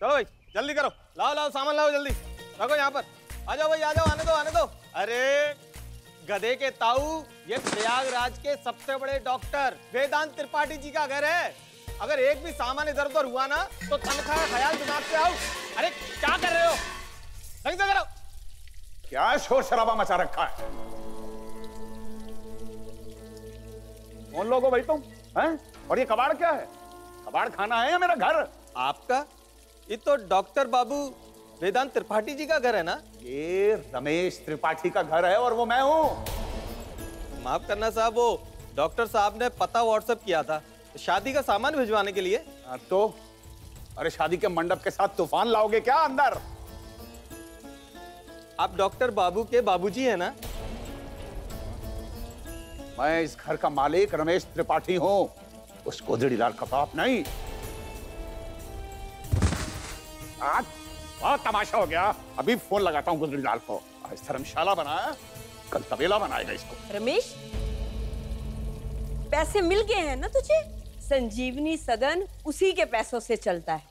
चलो भाई जल्दी करो, लाओ लाओ सामान लाओ जल्दी, रखो यहाँ पर। आ जाओ भाई आ जाओ, आने दो आने दो। अरे गधे के ताऊ, ये प्रयागराज के सबसे बड़े डॉक्टर वेदांत त्रिपाठी जी का घर है। अगर एक भी सामान इधर उधर हुआ ना तो तनख्वाह का ख्याल दिमाग से आओ। अरे क्या कर रहे हो, ढंग से करो। क्या शोर शराबा मचा रखा है? कौन लोग हो भाई तुम हैं? और ये कबाड़ क्या है? कबाड़ खाना है या मेरा घर? आपका? ये तो डॉक्टर बाबू वेदांत त्रिपाठी जी का घर है ना? ये रमेश त्रिपाठी का घर है और वो मैं हूँ। माफ करना साहब, वो डॉक्टर साहब ने पता व्हाट्सएप किया था शादी का सामान भिजवाने के लिए। तो अरे शादी के मंडप के साथ तूफान लाओगे क्या अंदर? आप डॉक्टर बाबू के बाबूजी है ना? मैं इस घर का मालिक रमेश त्रिपाठी हूँ, उस गोदड़ीलाल का बाप नहीं। आज बहुत तमाशा हो गया, अभी फोन लगाता हूँ गोदड़ीलाल को। आज धर्मशाला बनाया, कल तबेला बनाएगा इसको। रमेश, पैसे मिल गए हैं ना तुझे? संजीवनी सदन उसी के पैसों से चलता है।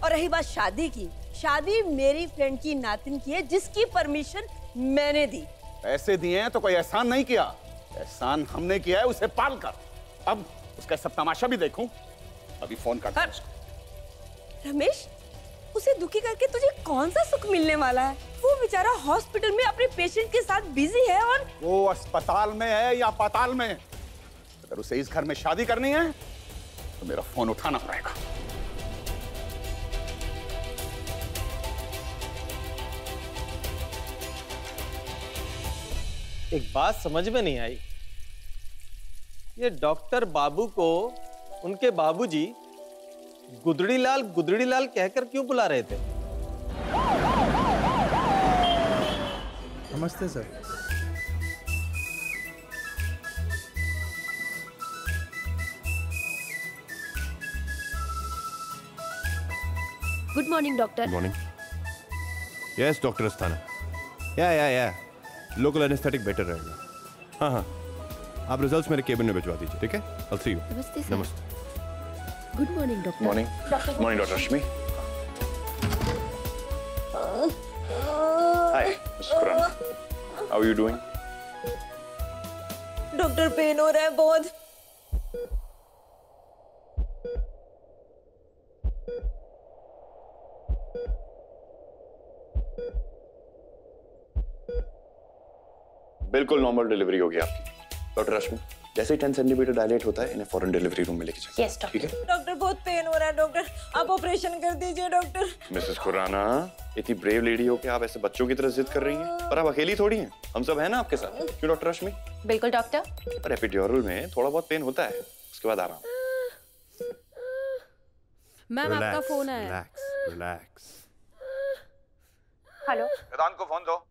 और रही बात शादी की, शादी मेरी फ्रेंड की नातिन की है जिसकी परमिशन मैंने दी। पैसे दिए हैं तो कोई एहसान नहीं किया, एहसान हमने किया है उसे पाल कर। अब उसका सब तमाशा भी देखूं। अभी फोन करता हूं उसको। रमेश, उसे दुखी करके तुझे कौन सा सुख मिलने वाला है? वो बेचारा हॉस्पिटल में अपने पेशेंट के साथ बिजी है। और वो अस्पताल में है या पाताल में? अगर उसे इस घर में शादी करनी है तो मेरा फोन उठाना पड़ेगा। एक बात समझ में नहीं आई, ये डॉक्टर बाबू को उनके बाबूजी गुदड़ीलाल कहकर क्यों बुला रहे थे? नमस्ते sir. Good morning doctor. Morning. Yes doctor Asthana. या लोकल एनेस्थेटिक बेटर रहेगा। हाँ, आप रिजल्ट्स मेरे केबिन में भिजवा दीजिए, ठीक है? I'll see you. नमस्ते सर। नमस्ते। Good morning doctor. Morning. Morning doctor Rashmi. Hi mister Khurana, how are you doing? Doctor, pain हो रहा है बहुत। बिल्कुल नॉर्मल डिलीवरी होगी आपकी। डॉक्टर रश्मि, जैसे ही 10 सेंटीमीटर डायलेट होता है इन्हें फॉरेन डिलीवरी रूम में लेके जाइए। Yes doctor. ठीक है डॉक्टर, बहुत पेन हो रहा है डॉक्टर, आप ऑपरेशन कर दीजिए डॉक्टर। मिसेस खुराना, इतनी ब्रेव लेडी हो के आप ऐसे बच्चों की तरह जिद कर रही हैं, पर आप अकेली थोड़ी हैं, हम सब हैं ना आपके साथ। क्यों डॉक्टर रश्मि? बिल्कुल डॉक्टर। पर एपिड्यूरल में थोड़ा बहुत पेन होता है, उसके बाद आराम। मैम आपका फोन आया। रिलैक्स। हेलो वेदांत को फोन दो।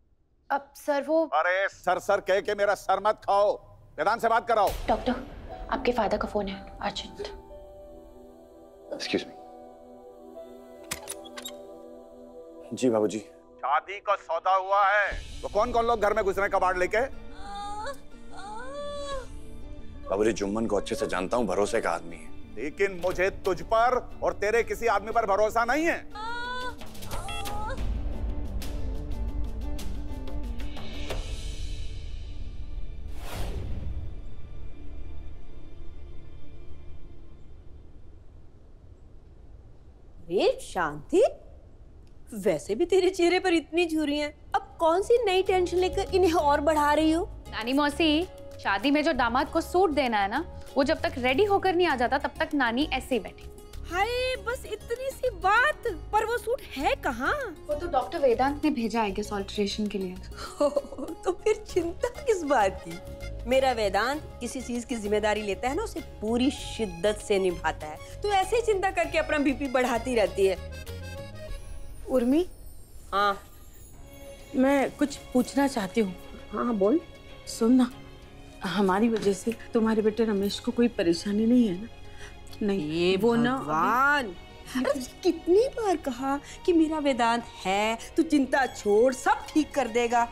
अब सर वो अरे सर कह के मेरा सर मत खाओ, वेदांत से बात कराओ। डॉक्टर, आपके फादर का फोन है, अर्जेंट। Excuse me. जी बाबूजी। शादी का सौदा हुआ है, तो कौन कौन लोग घर में घुस रहे हैं कबाड़ लेके? बाबूजी, जुम्मन को अच्छे से जानता हूँ, भरोसे का आदमी है। लेकिन मुझे तुझ पर और तेरे किसी आदमी पर भरोसा नहीं है। शांति, वैसे भी तेरे चेहरे पर इतनी झुर्रियां, अब कौन सी नई टेंशन लेकर इन्हें और बढ़ा रही हो? नानी मौसी, शादी में जो दामाद को सूट देना है ना, वो जब तक रेडी होकर नहीं आ जाता तब तक नानी ऐसे ही बैठी। हाय, बस इतनी सी बात, पर वो सूट है कहाँ? वो तो डॉक्टर वेदांत ने भेजा है गेस ऑल्टरेशन के लिए। तो फिर चिंता किस बात की? मेरा वेदांत किसी चीज की जिम्मेदारी लेता है ना, उसे पूरी शिद्दत से निभाता है। तो ऐसे ही चिंता करके अपना बीपी बढ़ाती रहती है। उर्मी, हाँ मैं कुछ पूछना चाहती हूँ। हाँ बोल। सुन ना, हमारी वजह से तुम्हारे बेटे रमेश को कोई परेशानी नहीं है ना? नहीं, वो ना भगवान, अरे कितनी बार कहा कि मेरा वेदांत है, तू चिंता छोड़, सब ठीक कर देगा।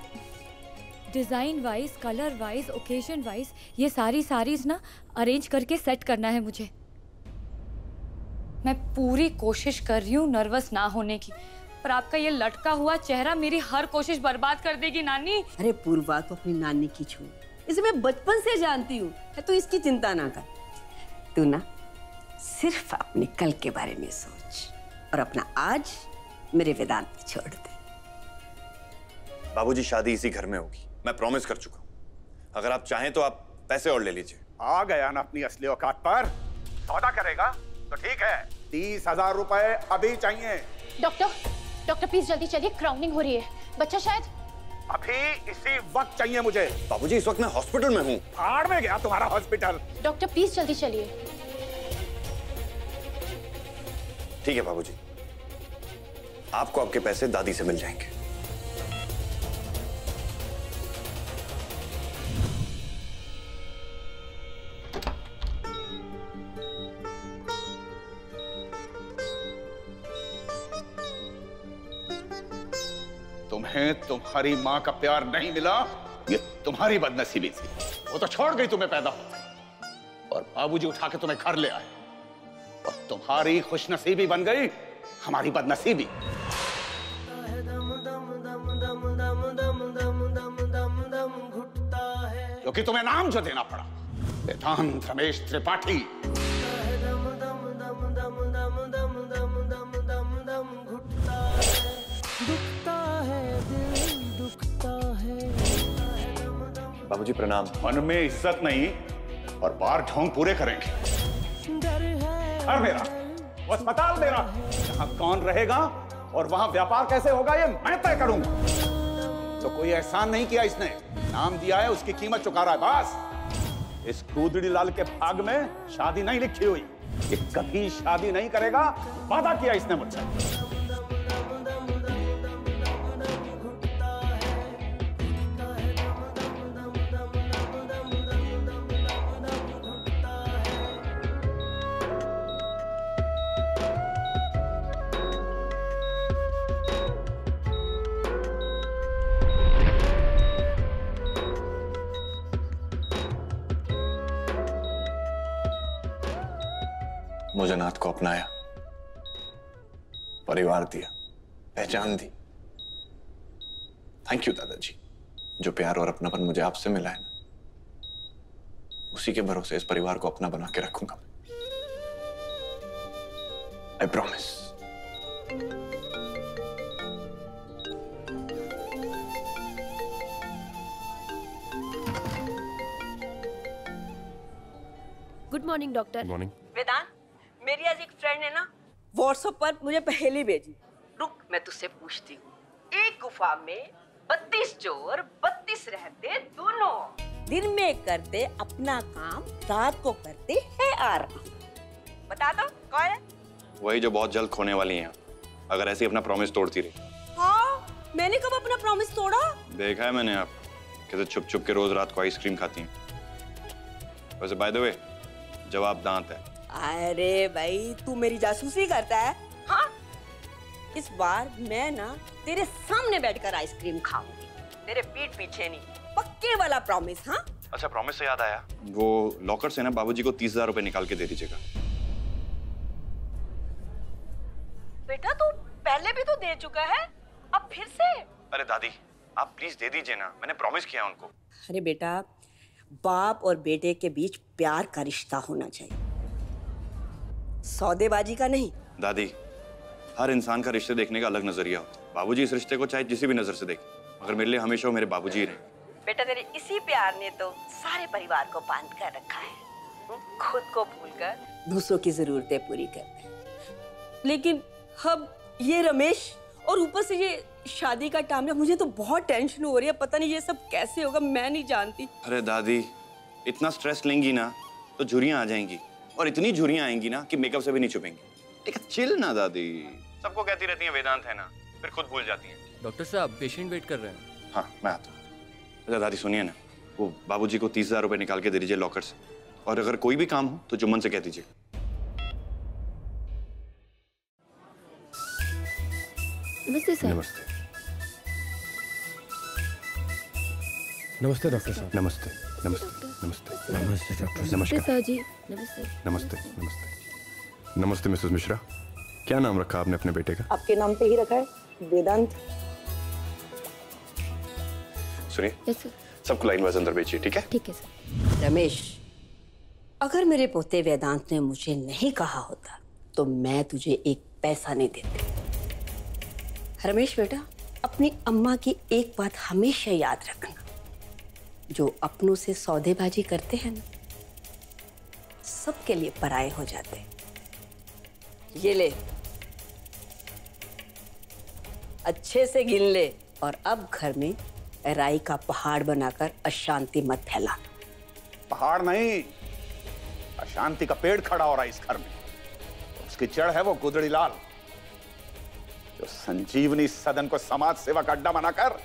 Design wise, colour wise, occasion wise ये सारी साड़ीज ना अरेंज करके सेट करना है मुझे। मैं पूरी कोशिश कर रही हूँ नर्वस ना होने की, पर आपका ये लटका हुआ चेहरा मेरी हर कोशिश बर्बाद कर देगी नानी। अरे पूर्वा तो अपनी नानी की छोड़, इसे मैं बचपन से जानती हूँ, तो इसकी चिंता ना कर। तू ना सिर्फ अपने कल के बारे में सोच और अपना आज मेरे वेदांत पे छोड़ दे। बाबूजी शादी इसी घर में होगी, मैं प्रॉमिस कर चुका हूँ। अगर आप चाहें तो आप पैसे और ले लीजिए। आ गया ना अपनी असली औकात पर। सौदा करेगा तो ठीक है, 30,000 रुपए अभी चाहिए। डॉक्टर प्लीज जल्दी चलिए, क्राउनिंग हो रही है, बच्चा शायद। अभी इसी वक्त चाहिए मुझे। बाबूजी इस वक्त मैं हॉस्पिटल में हूँ। भाड़ में गया तुम्हारा हॉस्पिटल। डॉक्टर प्लीज जल्दी चलिए। ठीक है बाबूजी, आपको आपके पैसे दादी से मिल जाएंगे। तुम्हें तुम्हारी माँ का प्यार नहीं मिला, ये तुम्हारी बदनसीबी थी। वो तो छोड़ गई तुम्हें पैदा होते, और बाबूजी उठा के तुम्हें घर ले आए, और तुम्हारी खुशनसीबी बन गई हमारी बदनसीबी। क्योंकि तुम्हें नाम जो देना पड़ा, वेदांत रमेश त्रिपाठी। बाबूजी प्रणाम। मन में इज्जत नहीं और बार ढोंग पूरे करेंगे। घर मेरा, वो अस्पताल मेरा, यहाँ कौन रहेगा और वहां व्यापार कैसे होगा ये मैं तय करूंगा। तो कोई एहसान नहीं किया इसने, नाम दिया है उसकी कीमत चुका रहा है बस। इस कूदड़ी लाल के भाग में शादी नहीं लिखी हुई, ये कभी शादी नहीं करेगा, वादा किया इसने मुझसे। मुझे नाथ को अपनाया, परिवार दिया, पहचान दी। थैंक यू दादाजी, जो प्यार और अपनापन मुझे आपसे मिला है ना, उसी के भरोसे इस परिवार को अपना बना के रखूंगा। I promise. Good morning doctor. Good morning. Vedant, मेरी आज एक फ्रेंड है ना, व्हाट्सएप पर मुझे पहेली भेजी। रुक मैं तुझसे पूछती हूँ। एक गुफा में 32 चोर 32 रहते, दोनों दिन में करते अपना काम, रात को करते हैं आराम। बता दो कौन है? वही जो बहुत जल्द खोने वाली हैं, अगर ऐसी अपना प्रॉमिस तोड़ती रही। हाँ, मैंने कब अपना प्रॉमिस तोड़ा? देखा है मैंने आप कैसे छुप छुप के रोज रात को आइसक्रीम खाती हैं। वैसे बाय द वे जवाब दांत है। अरे भाई तू मेरी जासूसी करता है? हाँ, इस बार मैं ना तेरे सामने बैठकर आइसक्रीम खाऊंगी, तेरे पीठ पीछे नहीं, पक्के वाला प्रॉमिस। हाँ अच्छा, प्रॉमिस से याद आया, वो लॉकर से ना बाबूजी को 30,000 रुपए निकाल के दे दीजिएगा। बेटा तू पहले भी तो दे चुका है, अब फिर से? अरे दादी आप प्लीज दे दीजिए ना, मैंने प्रॉमिस किया उनको। अरे बेटा, बाप और बेटे के बीच प्यार का रिश्ता होना चाहिए, सौदेबाजी का नहीं। दादी हर इंसान का रिश्ते देखने का अलग नजरिया होता है। बाबूजी इस रिश्ते को चाहे किसी भी नजर से देखें, मगर मेरे लिए हमेशा वो मेरे बाबूजी ही रहे। बेटा तेरे इसी प्यार ने तो सारे परिवार को बांध कर रखा है, खुद को भूलकर दूसरों की जरूरतें पूरी कर। लेकिन अब ये रमेश और ऊपर से ये शादी का टाइम, मुझे तो बहुत टेंशन हो रही है, पता नहीं ये सब कैसे होगा, मैं नहीं जानती। अरे दादी इतना स्ट्रेस लेंगी ना तो झुर्रियां आ जाएंगी, और इतनी झुर्रियां आएंगी ना कि मेकअप से भी नहीं छुपेंगी। ठीक है चिल ना दादी, सबको कहती रहती हैं वेदांत है ना, फिर खुद भूल जाती हैं। डॉक्टर साहब पेशेंट वेट कर रहे हैं। हाँ मैं आता हूँ। अच्छा दादी सुनिए ना, वो बाबूजी को 30,000 रुपए निकाल के दे दीजिए लॉकर से, और अगर कोई भी काम हो तो जुम्मन से कह दीजिए। नमस्ते सर। नमस्ते। नमस्ते डॉक्टर साहब। नमस्ते नमस्ते नमस्ते नमस्ते डॉक्टर। नमस्ते सर जी। नमस्ते नमस्ते नमस्ते। नमस्ते मिसेस मिश्रा, क्या नाम रखा आपने अपने बेटे का? आपके नाम पे ही रखा है, वेदांत। सुनिए, सबको लाइन वाइज अंदर भेजिए, ठीक है? ठीक है सर। रमेश, अगर मेरे पोते वेदांत ने मुझे नहीं कहा होता तो मैं तुझे एक पैसा नहीं देती। रमेश बेटा, अपनी अम्मा की एक बात हमेशा याद रखना, जो अपनों से सौदेबाजी करते हैं ना, सबके लिए पराये हो जाते हैं। ये ले, अच्छे से गिन ले, और अब घर में राई का पहाड़ बनाकर अशांति मत फैला। पहाड़ नहीं, अशांति का पेड़ खड़ा हो रहा है इस घर में। उसकी जड़ है वो गुदड़ी लाल, जो संजीवनी सदन को समाज सेवा का अड्डा बनाकर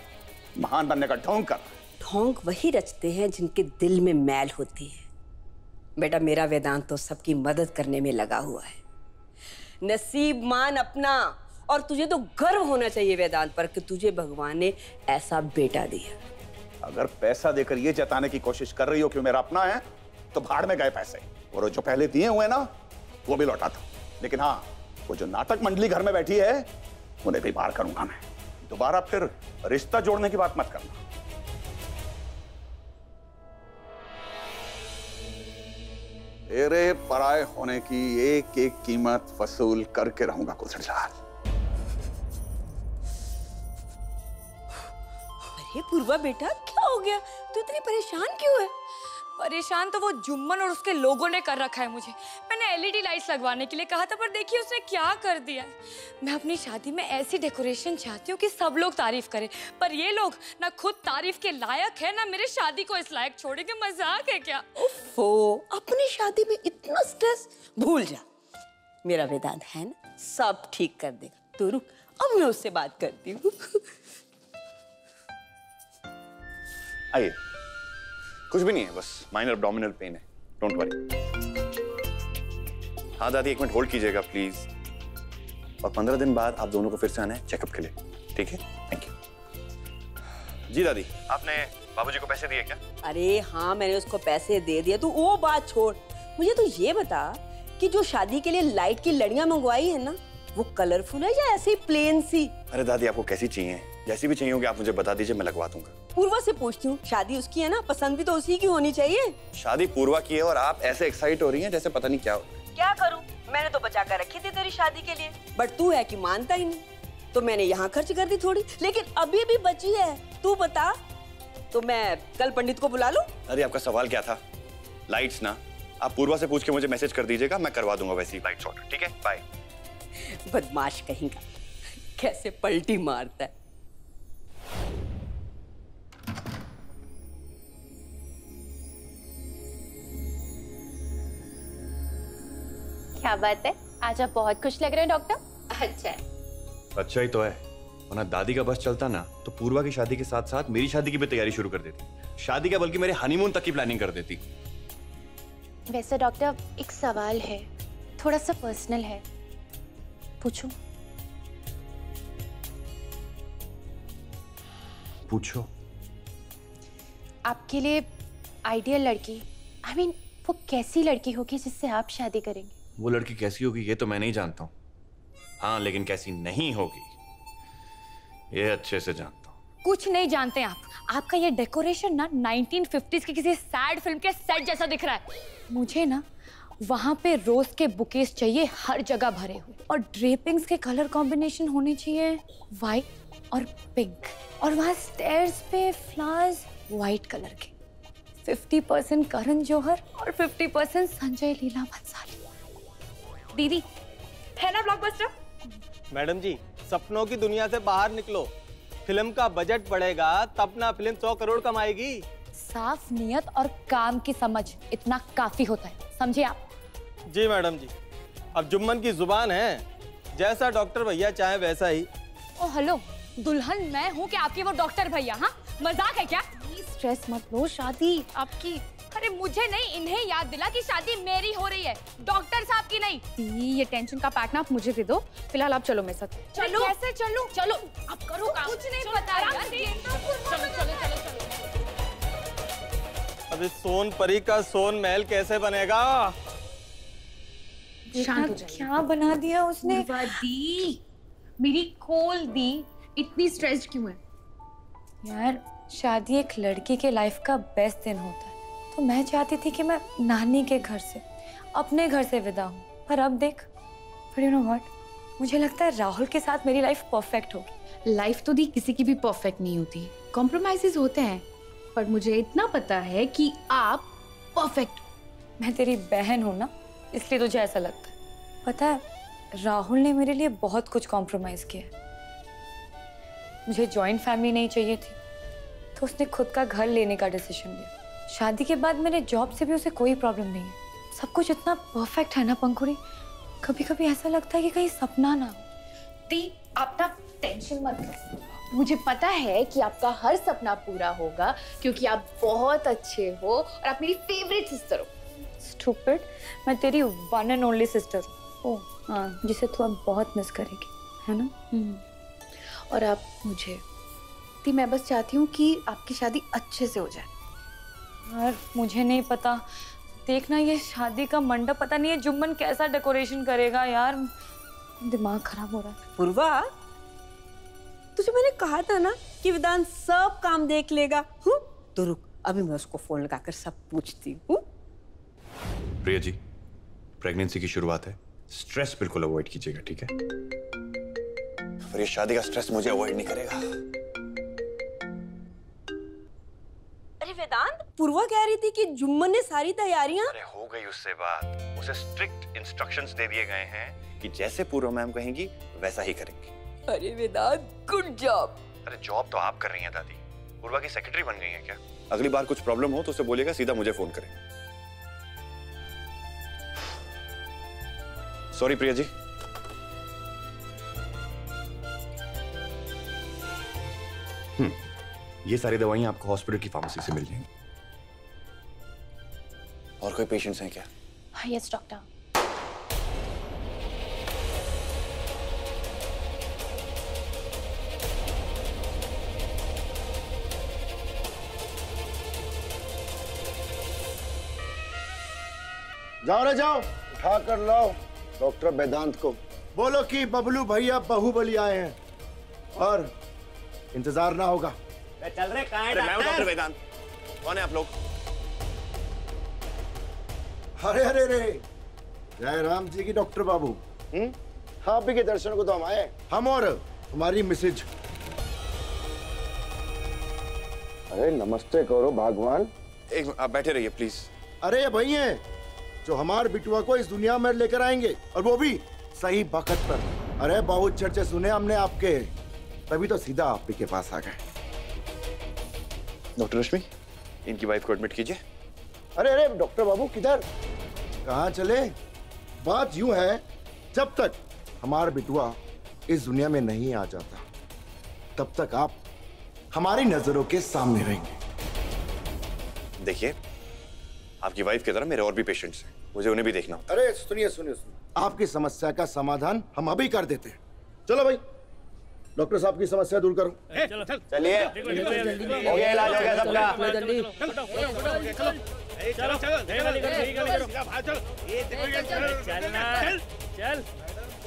महान बनने का ढोंग कर। ढोंग वही रचते हैं जिनके दिल में मैल होती है। बेटा, मेरा वेदांत तो सबकी मदद करने में लगा हुआ है। नसीब मान अपना, और तुझे तो गर्व होना चाहिए वेदांत पर कि तुझे भगवान ने ऐसा बेटा दिया। अगर पैसा देकर ये जताने की कोशिश कर रही हो कि मेरा अपना है, तो भाड़ में गए पैसे, और जो पहले दिए हुए ना वो भी लौटा था। लेकिन हाँ, वो जो नाटक मंडली घर में बैठी है उन्हें भी बाहर करूंगा मैं। दोबारा फिर रिश्ता जोड़ने की बात मत करना। तेरे पराये होने की एक एक कीमत वसूल करके रहूंगा गुजरलाल। अरे पूर्वा बेटा, क्या हो गया? तू इतनी परेशान क्यों है? परेशान तो वो जुम्मन और उसके लोगों ने कर रखा है मुझे। मैंने एलईडी लाइट्स लगवाने के लिए कहा था, पर देखिए उसने क्या कर दिया है। मैं अपनी शादी में ऐसी डेकोरेशन चाहती हूँ कि सब लोग तारीफ करें, पर ये लोग ना खुद तारीफ के लायक है, ना मेरे शादी को इस लायक छोड़ेंगे। मजाक है क्या? ओफो, अपनी शादी में इतना स्ट्रेस भूल जा। मेरा वेदांत है ना, सब ठीक कर देगा। तो रुक, अब मैं उससे बात करती हूँ। आइए। कुछ भी नहीं है, बस माइनर एब्डोमिनल पेन है, डोंट वरी। हाँ दादी, एक मिनट होल्ड कीजिएगा प्लीज। और 15 दिन बाद आप दोनों को फिर से आना है चेकअप के लिए, ठीक है? Thank you. जी दादी, आपने बाबूजी को पैसे दिए क्या? अरे हाँ, मैंने उसको पैसे दे दिए। तू वो बात छोड़, मुझे तो ये बता कि जो शादी के लिए लाइट की लड़ियां मंगवाई है ना, वो कलरफुल है या ऐसी प्लेन सी? अरे दादी, आपको कैसी चाहिए? जैसी भी चाहिए होगी आप मुझे बता दीजिए, मैं लगवा दूंगा। पूर्वा से पूछती हूँ, शादी उसकी है ना, पसंद भी तो उसी की होनी चाहिए। शादी पूर्वा की है और आप ऐसे एक्साइट हो रही हैं जैसे पता नहीं क्या हो। क्या करूँ, मैंने तो बचा कर रखी थी तेरी शादी के लिए, बट तू है कि मानता ही नहीं, तो मैंने यहाँ खर्च कर दी थोड़ी, लेकिन अभी भी बची है। तू बता, तो मैं कल पंडित को बुला लूं? अरे आपका सवाल क्या था? लाइट्स ना, आप पूर्वा से पूछ के मुझे मैसेज कर दीजिएगा, मैं करवा दूंगा वैसी लाइट्स ऑर्डर, ठीक है? बाय। बदमाश कहीं का, कैसे पलटी मारता है। क्या बात है, आज आप बहुत खुश लग रहे हैं डॉक्टर। अच्छा है। अच्छा ही तो है, वरना दादी का बस चलता ना तो पूर्वा की शादी के साथ साथ मेरी शादी की भी तैयारी शुरू कर देती। शादी क्या, बल्कि मेरे हनीमून तक की प्लानिंग कर देती। वैसे डॉक्टर, एक सवाल है, थोड़ा सा पर्सनल है, पूछूं? पूछो। आपके लिए आइडियल लड़की, I mean, वो कैसी लड़की होगी जिससे आप शादी करेंगे? वो लड़की कैसी होगी ये तो मैं नहीं जानता हूँ, हाँ लेकिन कैसी नहीं होगी ये अच्छे से जानता हूँ। कुछ नहीं जानते आप। आपका ये डेकोरेशन ना 1950s की किसी सैड फिल्म के सेट जैसा दिख रहा है। मुझे ना वहां पे रोज के बुकेस चाहिए हर जगह भरे हुए, और ड्रेपिंग्स के कलर कॉम्बिनेशन होने चाहिए व्हाइट और पिंक, और वहां स्टेयर्स पे फ्लावर्स व्हाइट कलर के। 50% करण जौहर और 50% संजय लीला भंसाली। दीदी है ना ब्लॉकबस्टर? मैडम जी, सपनों की दुनिया से बाहर निकलो। फिल्म का बजट बढ़ेगा तब ना फिल्म 100 करोड़ कमाएगी। साफ नियत और काम की समझ, इतना काफी होता है, समझे आप? जी मैडम जी, अब जुम्मन की जुबान है, जैसा डॉक्टर भैया चाहे वैसा ही। ओ हेलो, दुल्हन मैं हूँ कि आपके वो डॉक्टर भैया? हाँ, मजाक है क्या? स्ट्रेस मत लो, शादी आपकी। अरे मुझे नहीं, इन्हें याद दिला कि शादी मेरी हो रही है, डॉक्टर साहब की नहीं। ये टेंशन का पार्ट ना आप मुझे दे दो, फिलहाल आप चलो मेरे साथ। चलो कैसे चलूं? चलो अब करो काम। कुछ नहीं पता यार। चलो चलो चलो चलो। अब इस सोन परी का सोन महल कैसे बनेगा? शांत हो जाइए। क्या बना दिया उसने? दी मेरी खोल दी, इतनी स्ट्रेस्ड क्यों है? यार शादी एक लड़की के लाइफ का बेस्ट दिन होता है, तो मैं चाहती थी कि मैं नानी के घर से, अपने घर से विदा हूँ, पर अब देख, पर यू नो व्हाट, मुझे लगता है राहुल के साथ मेरी लाइफ परफेक्ट होगी। लाइफ तो दी किसी की भी परफेक्ट नहीं होती, कॉम्प्रोमाइजेस होते हैं, पर मुझे इतना पता है कि आप परफेक्ट। मैं तेरी बहन हूँ ना, इसलिए तुझे ऐसा लगता है। पता है, राहुल ने मेरे लिए बहुत कुछ कॉम्प्रोमाइज किया है। मुझे जॉइंट फैमिली नहीं चाहिए थी, तो उसने खुद का घर लेने का डिसीजन लिया। शादी के बाद मेरे जॉब से भी उसे कोई प्रॉब्लम नहीं है। सब कुछ इतना परफेक्ट है ना पंखुड़ी, कभी कभी ऐसा लगता है कि कहीं सपना ना हो। दी आप ना टेंशन मत लो, मुझे पता है कि आपका हर सपना पूरा होगा, क्योंकि आप बहुत अच्छे हो और आप मेरी फेवरेट सिस्टर हो। स्टूपिड, मैं तेरी वन एंड ओनली सिस्टर हूँ। हाँ, जिसे तू अब बहुत मिस करेगी, है ना? और आप मुझे। दी मैं बस चाहती हूँ कि आपकी शादी अच्छे से हो जाए। यार मुझे नहीं पता, देखना ये शादी का मंडप, पता नहीं है जुम्मन कैसा डेकोरेशन करेगा यार, दिमाग खराब हो रहा है। पूर्वा, तुझे मैंने कहा था ना कि वेदांत सब काम देख लेगा। तो रुक, अभी मैं उसको फोन लगाकर सब पूछती हूँ। प्रिया जी, प्रेगनेंसी की शुरुआत है, स्ट्रेस बिल्कुल अवॉइड कीजिएगा, ठीक है? पर ये शादी का स्ट्रेस मुझे अवॉइड नहीं करेगा। अरे वेदांत, पूर्वा कह रही थी कि जुम्मन ने सारी तैयारियां। अरे हो गई उससे बात, उसे स्ट्रिक्ट इंस्ट्रक्शंस दे दिए गए हैं कि जैसे पूर्वा मैम कहेंगी वैसा ही करेंगे। अरे वेदांत, गुड जॉब। अरे जॉब तो आप कर रही हैं दादी, पूर्वा की सेक्रेटरी बन गई हैं क्या? अगली बार कुछ प्रॉब्लम हो तो उसे बोलिएगा सीधा मुझे फोन करें। सॉरी प्रिया जी। ये सारी दवाइयां आपको हॉस्पिटल की फार्मेसी से मिल जाएंगी। और कोई पेशेंट्स हैं क्या? Yes doctor. जाओ रे जाओ, उठा कर लाओ डॉक्टर वेदांत को। बोलो कि बबलू भैया बाहुबली आए हैं और इंतजार ना होगा। चल रहे कहाँ है मैं हूं डॉक्टर वेदांत। कौन है आप लोग? अरे अरे रे, जय राम जी की डॉक्टर बाबू। आप भी के दर्शन को तो हम आए, हम और हमारी मिसेज। अरे नमस्ते करो भगवान। एक आप बैठे रहिए प्लीज। अरे ये भैया जो हमारे बिटुआ को इस दुनिया में लेकर आएंगे, और वो भी सही वक्त पर। अरे बहुत चर्चे सुने हमने आपके, तभी तो सीधा आप ही के पास आ गए। डॉक्टर रश्मि, इनकी वाइफ को एडमिट कीजिए। अरे अरे डॉक्टर बाबू किधर, कहाँ चले? बात यूं है, जब तक हमारा बिटुआ इस दुनिया में नहीं आ जाता, तब तक आप हमारी नजरों के सामने रहेंगे। देखिए, आपकी वाइफ की तरह मेरे और भी पेशेंट्स हैं, मुझे उन्हें भी देखना होता है। अरे सुनिए सुनिए सुनिए, आपकी समस्या का समाधान हम अभी कर देते हैं। चलो भाई, डॉक्टर साहब की समस्या दूर करो। चलो चल, चलिए, हो गया इलाज, हो गया सबका।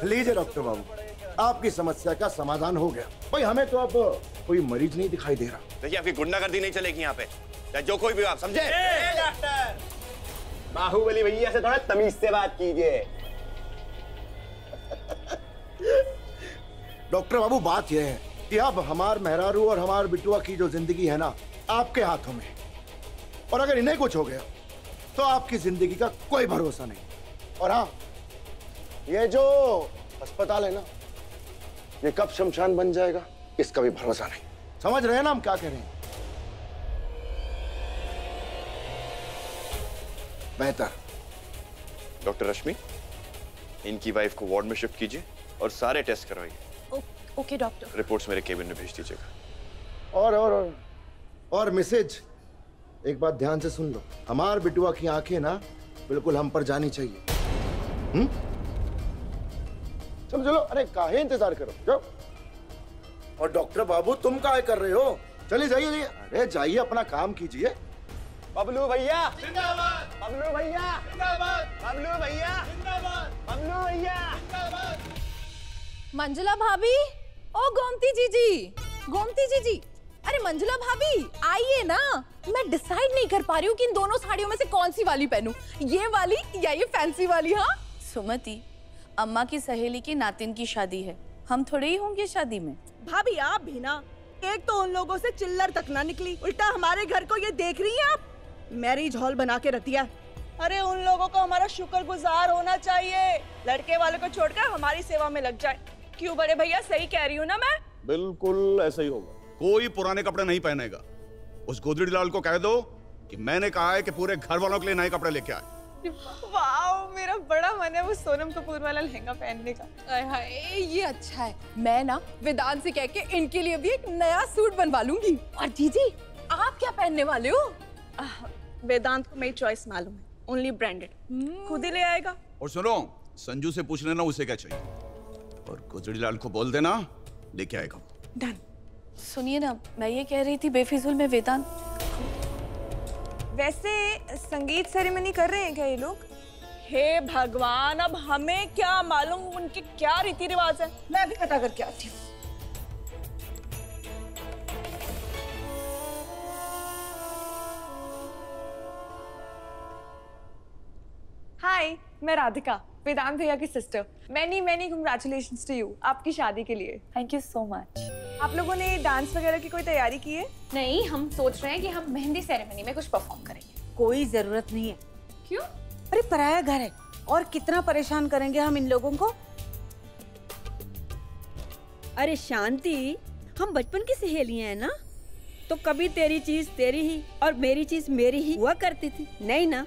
लीजिए डॉक्टर बाबू, आपकी समस्या का समाधान हो गया। भाई हमें तो अब कोई मरीज नहीं दिखाई दे रहा। देखिए, आपकी गुंडागर्दी नहीं चलेगी यहाँ पे, चाहे जो कोई भी हो, आप समझे? डॉक्टर बाहुबली भैया से थोड़ा तमीज से बात कीजिए। डॉक्टर बाबू, बात यह है कि अब हमार मेहरारू और हमार बिटुआ की जो जिंदगी है ना, आपके हाथों में। और अगर इन्हें कुछ हो गया तो आपकी जिंदगी का कोई भरोसा नहीं। और हाँ, ये जो अस्पताल है ना, ये कब शमशान बन जाएगा इसका भी भरोसा नहीं। समझ रहे हैं ना हम क्या कह रहे हैं? बेहतर। डॉक्टर रश्मि, इनकी वाइफ को वार्ड में शिफ्ट कीजिए और सारे टेस्ट करवाइए। Okay doctor. रिपोर्ट्स मेरे केबिन में भेज दीजिएगा। और मिसेज, एक बात ध्यान से सुन लो, हमार बिटुआ की आंखें ना बिल्कुल हम पर जानी चाहिए। चलो, अरे काहे इंतजार करो, जाओ। और डॉक्टर बाबू, तुम काहे कर रहे हो? चलिए जाइए। अरे जाइए, अपना काम कीजिए। बबलू भैया जिंदाबाद, बबलू भैया जिंदाबाद, बबलू भैया जिंदाबाद, बबलू भैया जिंदाबाद। मंजुला भाभी, ओ गोमती जीजी, अरे मंजुला भाभी आइए ना। मैं डिसाइड नहीं कर पा रही हूँ कि इन दोनों साड़ियों में से कौन सी वाली पहनूं, ये वाली या ये फैंसी वाली। हाँ सुमति, अम्मा की सहेली की नातिन की शादी है, हम थोड़े ही होंगे शादी में। भाभी आप भी ना, एक तो उन लोगों से चिल्लर तक ना निकली, उल्टा हमारे घर को ये देख रही हैं आप, मैरिज हॉल बना के रख दिया। अरे उन लोगों को हमारा शुक्रगुजार होना चाहिए, लड़के वाले को छोड़कर हमारी सेवा में लग जाए। क्यों बड़े भैया, सही कह रही हूँ ना मैं? बिल्कुल ऐसा ही होगा। कोई पुराने कपड़े नहीं पहनेगा। उस गोदड़ी को कह दो कि मैंने कहा है कि पूरे घर वालों के लिए नए कपड़े लेके आए। वाओ, मेरा बड़ा मन है वो सोनम कपूर वाला लहंगा पहनने का। हाय ये अच्छा है, मैं ना वेदांत से कह के इनके लिए भी एक नया सूट बनवा लूंगी। और जीजी आप क्या पहनने वाले हो? वेदांत को मेरी चॉइस मालूम है, ओनली ब्रांडेड, खुद ही ले आएगा। और सुनो, संजू से पूछ लेना उसे क्या चाहिए, और गुजरीलाल को बोल देना लेके आएगा। डन। सुनिए ना, मैं ये कह रही थी बेफिजूल में वेदांत। वैसे संगीत सेरेमनी कर रहे हैं क्या ये लोग? हे भगवान, अब हमें क्या मालूम उनके क्या रीति रिवाज है, मैं भी पता करके आती हूँ। हाय, मैं राधिका, वेदांत भैया की sister. Many congratulations to you आपकी शादी के लिए। Thank you so much. आप लोगों ने डांस वगैरह की कोई तैयारी की है? नहीं, हम सोच रहे हैं कि हम मेहंदी सेरेमनी में कुछ परफॉर्म करेंगे। कोई जरूरत नहीं है। क्यों? अरे पराया घर है, और कितना परेशान करेंगे हम इन लोगों को। अरे शांति, हम बचपन की सहेलियां हैं ना, तो कभी तेरी चीज तेरी ही और मेरी चीज मेरी ही हुआ करती थी, नहीं ना?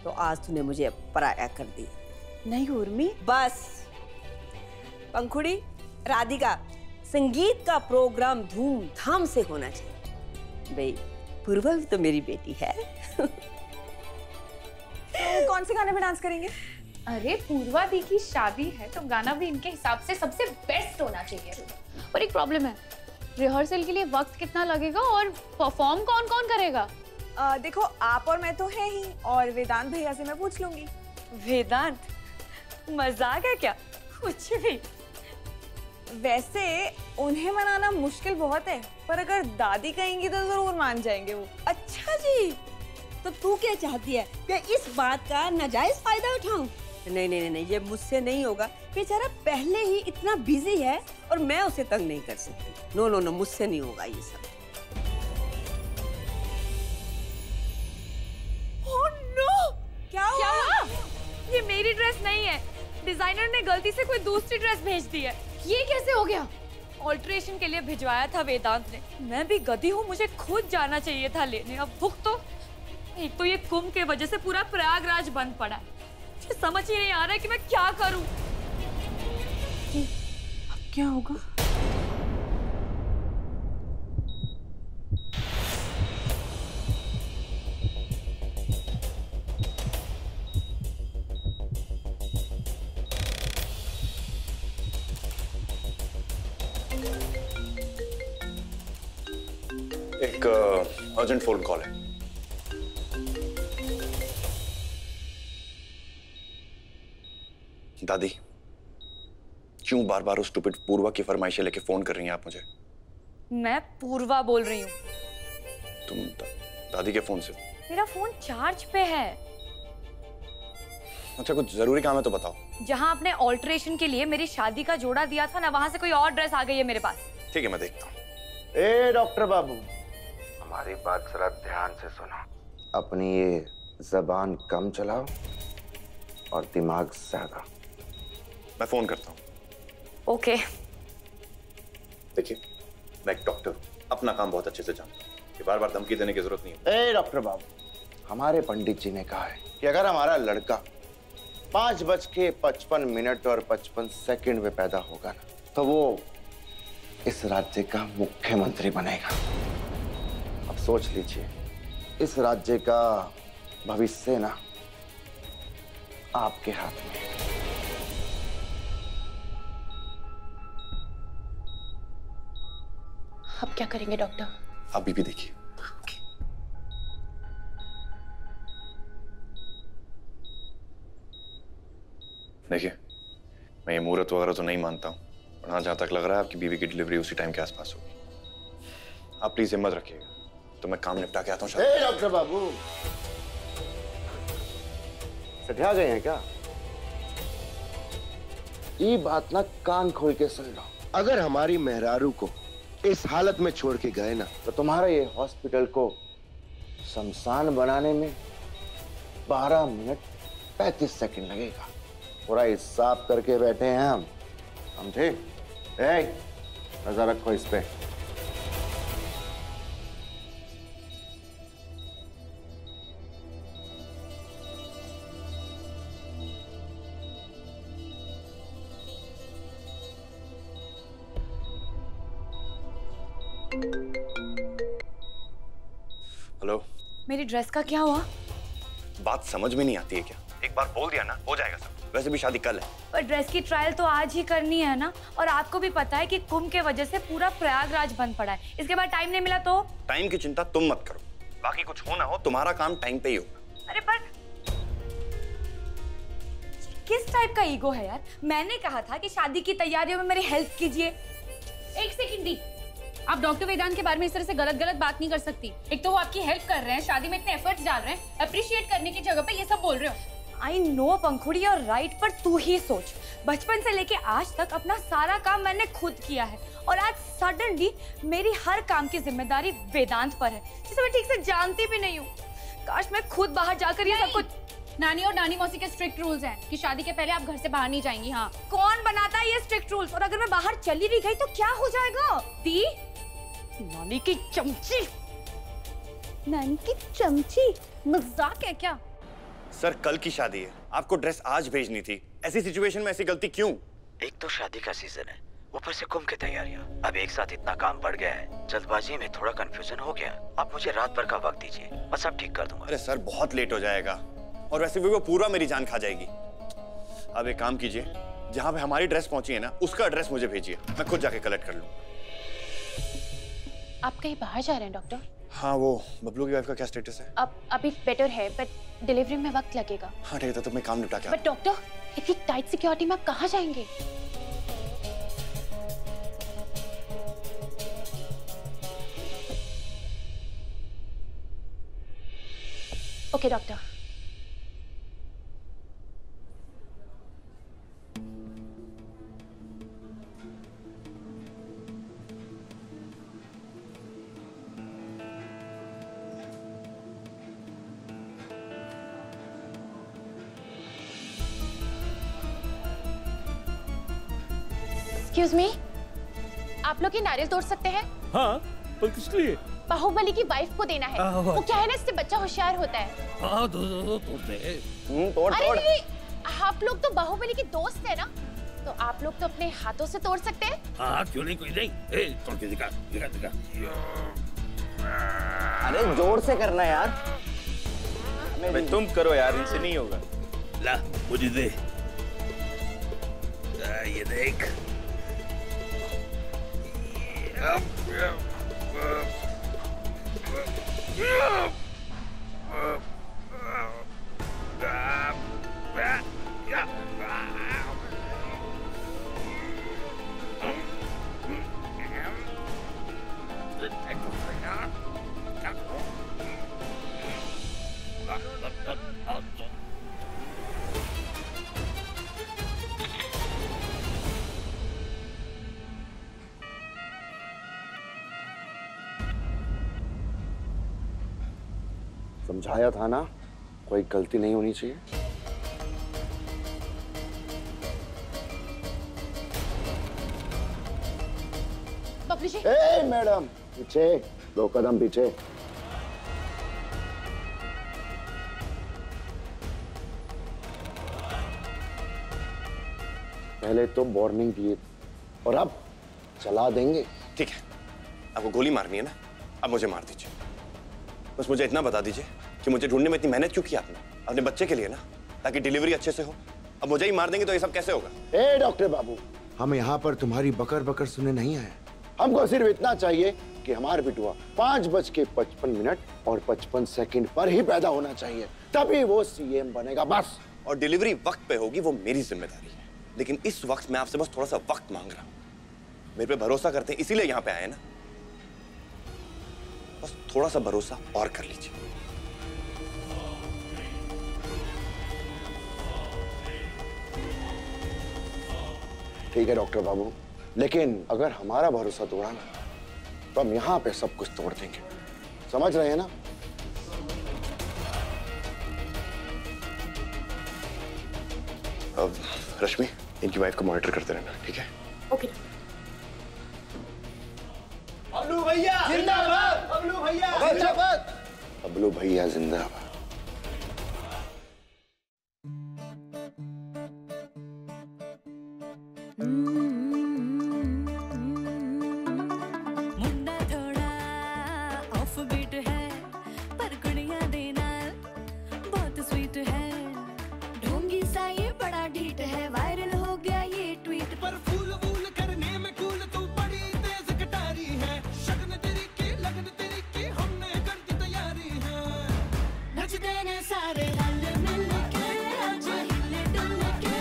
तो आज तूने मुझे पराया कर दिया। नहीं उर्मी, बस पंखुड़ी, राधिका, संगीत का प्रोग्राम धूमधाम से होना चाहिए। भाई पूर्वा भी तो मेरी बेटी है। तो कौन से गाने में डांस करेंगे? अरे पूर्वा दी की शादी है तो गाना भी इनके हिसाब से सबसे बेस्ट होना चाहिए। पर एक प्रॉब्लम है, रिहर्सल के लिए वक्त कितना लगेगा और परफॉर्म कौन कौन करेगा? देखो आप और मैं तो है ही, और वेदांत भैया से मैं पूछ लूंगी। वेदांत, मजाक है क्या? कुछ भी। वैसे उन्हें मनाना मुश्किल बहुत है, पर अगर दादी कहेंगी तो जरूर मान जाएंगे वो। अच्छा जी, तो तू क्या चाहती है कि इस बात का नाजायज फायदा उठाऊं? नहीं नहीं नहीं, ये मुझसे नहीं होगा। बेचारा पहले ही इतना बिजी है और मैं उसे तंग नहीं कर सकती। नो नो नो, मुझसे नहीं होगा ये सब। Oh no! क्या हुआ? ये मेरी ड्रेस नहीं है, डिजाइनर ने गलती से कोई दूसरी ड्रेस भेज दी है। ये कैसे हो गया? ऑल्ट्रेशन के लिए भिजवाया था वेदांत ने। मैं भी गधी हूँ, मुझे खुद जाना चाहिए था लेने। अब भुक तो, एक तो ये कुंभ के वजह से पूरा प्रयागराज बंद पड़ा है। मुझे समझ ही नहीं आ रहा है कि मैं क्या करूं। अब क्या होगा? एक अर्जेंट फोन कॉल है। दादी, क्यों बार बार उस स्टूपिड पूर्वा की फरमाइशें लेके फोन कर रही हैं आप मुझे? मैं पूर्वा बोल रही हूँ। तुम दादी के फोन से? मेरा फोन चार्ज पे है। अच्छा, कुछ जरूरी काम है तो बताओ। जहाँ आपने ऑल्ट्रेशन के लिए मेरी शादी का जोड़ा दिया था ना, वहां से कोई और ड्रेस आ गई है मेरे पास। ठीक है, मैं देखता हूँ। ए डॉक्टर बाबू, हमारी बात जरा ध्यान से सुनो। अपनी ये जबान कम चलाओ और दिमाग ज्यादा। मैं फोन करता हूँ। ओके। देखिए, मैं एक डॉक्टर हूँ, अपना काम बहुत अच्छे से जानता हूँ। ये बार बार धमकी देने की जरूरत नहीं है। ए डॉक्टर बाबू, हमारे पंडित जी ने कहा है कि अगर हमारा लड़का 5:55 और 55 सेकंड में पैदा होगा ना, तो वो इस राज्य का मुख्यमंत्री बनेगा। अब सोच लीजिए, इस राज्य का भविष्य ना आपके हाथ में है। अब क्या करेंगे डॉक्टर? अभी भी देखिए। देखिए, मैं ये मुहूर्त वगैरह तो नहीं मानता हूँ, और हाँ, जहाँ तक लग रहा है आपकी बीवी की डिलीवरी उसी टाइम के आसपास होगी। आप प्लीज हिम्मत रखिएगा, तो मैं काम निपटा के आता हूँ। डॉक्टर बाबू, सठिया गए हैं क्या? ये बात ना कान खोल के सुन लो। अगर हमारी मेहरारू को इस हालत में छोड़ के गए ना, तो तुम्हारा ये हॉस्पिटल को शमशान बनाने में 12 मिनट 35 सेकंड लगेगा। पूरा हिसाब करके बैठे हैं हम, समझे? नजर रखो इस पे। हेलो, मेरी ड्रेस का क्या हुआ? बात समझ में नहीं आती है क्या? एक बार बोल दिया ना, हो जाएगा सब। वैसे भी शादी कल है। पर ड्रेस की ट्रायल तो आज ही करनी है ना, और आपको भी पता है कि कुंभ के वजह से पूरा प्रयागराज बंद पड़ा है। इसके बाद टाइम नहीं मिला तो? टाइम की चिंता तुम मत करो, बाकी कुछ हो ना हो तुम्हारा काम टाइम पे ही होगा। अरे पर किस टाइप का ईगो है यार? मैंने कहा था कि शादी की तैयारियों में मेरी हेल्प कीजिए। एक सेकंड दी, आप डॉक्टर वेदांत के बारे में इस तरह से गलत बात नहीं कर सकती। एक तो वो आपकी हेल्प कर रहे हैं, शादी में इतने एफर्ट्स डाल रहे हैं, अप्रिशिएट करने की जगह पे ये सब बोल रहे हो। आई नो पंखुड़ी, और राइट, पर तू ही सोच, बचपन से लेके आज तक अपना सारा काम मैंने खुद किया है, और आज सडनली मेरी हर काम की जिम्मेदारी वेदांत पर है, जिसे मैं ठीक से जानती भी नहीं हूँ। काश मैं खुद बाहर जाकर ये सब कुछ। नानी और नानी मौसी के स्ट्रिक्ट रूल्स हैं कि शादी के पहले आप घर से बाहर नहीं जाएंगी। हाँ, कौन बनाता है ये स्ट्रिक्ट रूल्स? और अगर मैं बाहर चली भी गई तो क्या हो जाएगा? दी, नानी की चमची, नानी की चमची, मजाक है क्या? सर, कल की शादी है, आपको ड्रेस आज भेजनी थी। ऐसी सिचुएशन में ऐसी गलती क्यों? एक तो शादी का सीजन है, ऊपर से कुंभ की तैयारियां। अब एक साथ इतना काम बढ़ गया है, जल्दबाजी में थोड़ा कंफ्यूजन हो गया। आप मुझे रात भर का वक्त दीजिए, मैं सब ठीक कर दूंगा। अरे सर, बहुत लेट हो जाएगा, और वैसे भी वो पूरा मेरी जान खा जाएगी। अब एक काम कीजिए, जहाँ पे हमारी ड्रेस पहुंची है ना, उसका एड्रेस मुझे भेजिए, मैं खुद जाके कलेक्ट कर लूंगा। आप कहीं बाहर जा रहे हैं डॉक्टर? हाँ, वो बबलू की वाइफ का क्या स्टेटस है? अब अभी बेटर है, बट डिलीवरी में वक्त लगेगा। हाँ ठीक है, तो मैं काम निपटा के। बट डॉक्टर, इतनी टाइट सिक्योरिटी में आप कहाँ जाएंगे? Okay doctor. एक्सक्यूज मी, आप लोग ये नारियल तोड़ सकते हैं? हाँ, पर किस लिए? बाहुबली की वाइफ को देना है। वो क्या है ना, इससे बच्चा होशियार होता है। हाँ, तोड़ते हैं। तोड़ अरे नहीं, आप लोग तो बाहुबली के दोस्त है ना, तो आप लोग तो अपने हाथों से तोड़ सकते हैं। हाँ, क्यों नहीं, कोई नहीं। तोड़ के दिखा, दिखा, दिखा। अरे जोर से करना यार। अबे तुम करो यार, इनसे नहीं होगा। ला, मुझे दे। ये देख। समझाया था ना, कोई गलती नहीं होनी चाहिए। बबलू जी। ए मैडम, पीछे 2 कदम पीछे। पहले तो वार्निंग दिए और अब चला देंगे। ठीक है, आपको गोली मारनी है ना, अब मुझे मार दीजिए। बस मुझे इतना बता दीजिए कि मुझे ढूंढने में इतनी मेहनत क्यों की आपने? अपने बच्चे के लिए ना, ताकि डिलीवरी अच्छे से हो। अब मुझे ही मार देंगे तो ये सब कैसे होगा? ए डॉक्टर बाबू, हम यहाँ पर तुम्हारी बकर बकर सुनने नहीं आए। हमको सिर्फ इतना चाहिए कि हमारा बिटुआ 5:55 और 55 सेकंड पर ही पैदा होना चाहिए, तभी वो सीएम बनेगा। बस और डिलीवरी वक्त पे होगी वो मेरी जिम्मेदारी है। लेकिन इस वक्त मैं आपसे बस थोड़ा सा वक्त मांग रहा हूं। मेरे पे भरोसा करते हैं इसीलिए यहां पे आए ना, बस थोड़ा सा भरोसा और कर लीजिए। ठीक है डॉक्टर बाबू, लेकिन अगर हमारा भरोसा तोड़ा ना तो हम यहां पे सब कुछ तोड़ देंगे, समझ रहे हैं ना? अब रश्मि, इनकी वाइफ को मॉनिटर करते रहना, ठीक है? ओके। बबलू भैया जिंदाबाद, बबलू भैया जिंदाबाद, बबलू भैया जिंदाबाद। मुंडा थोड़ा ऑफ बीट है पर कुड़ियां देना बहुत स्वीट है। ढोंगी सा ये बड़ा ढीठ है, वायरल हो गया ये ट्वीट पर। फूल वूल करने में कूल तू बड़ी तेज कटारी है। शगन तेरी की लगन तेरी की हमने कर दी तैयारी है। नच देने सारे रल मिल के आज हिले डुल के।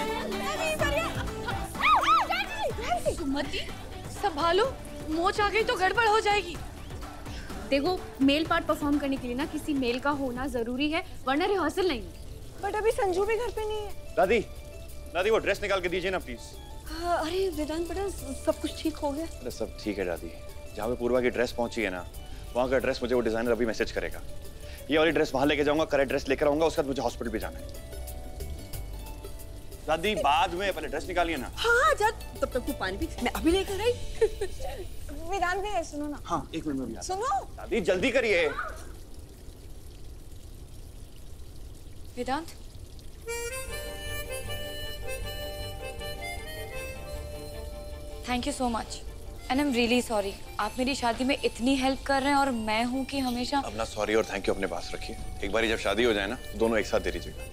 सुमति संभालो, मोच आ गई तो गड़बड़ हो जाएगी। देखो, मेल पार्ट परफॉर्म करने के लिए ना किसी मेल का होना जरूरी है, वरना रिहर्सल नहीं है। बट अभी संजू भी घर पे नहीं है। दादी, दादी वो ड्रेस निकाल के दीजिए ना प्लीज। अरे वेदांत बेटा, सब कुछ ठीक हो गया? अरे सब ठीक है दादी। जहाँ पे पूर्वा की ड्रेस पहुंची है ना, वहाँ का ड्रेस मुझे वो डिजाइनर अभी मैसेज करेगा। ये वाली ड्रेस वहां लेके जाऊंगा, करेक्ट ड्रेस लेकर आऊंगा, उसके बाद मुझे हॉस्पिटल भी जाना है। दादी बाद में, पहले ड्रेस निकालिए ना। हाँ जा, तब तक तू पानी पी, मैं अभी लेकर आई। वेदांत भैया सुनो ना। हाँ एक मिनट में भी आता हूं। सुनो दादी जल्दी करिए। Vedant, thank you so much and I am really sorry. आप मेरी शादी में इतनी हेल्प कर रहे हैं और मैं हूँ कि हमेशा। अपना सॉरी और थैंक यू अपने पास रखिए। एक बार जब शादी हो जाए ना, दोनों एक साथ दे दीजिएगा।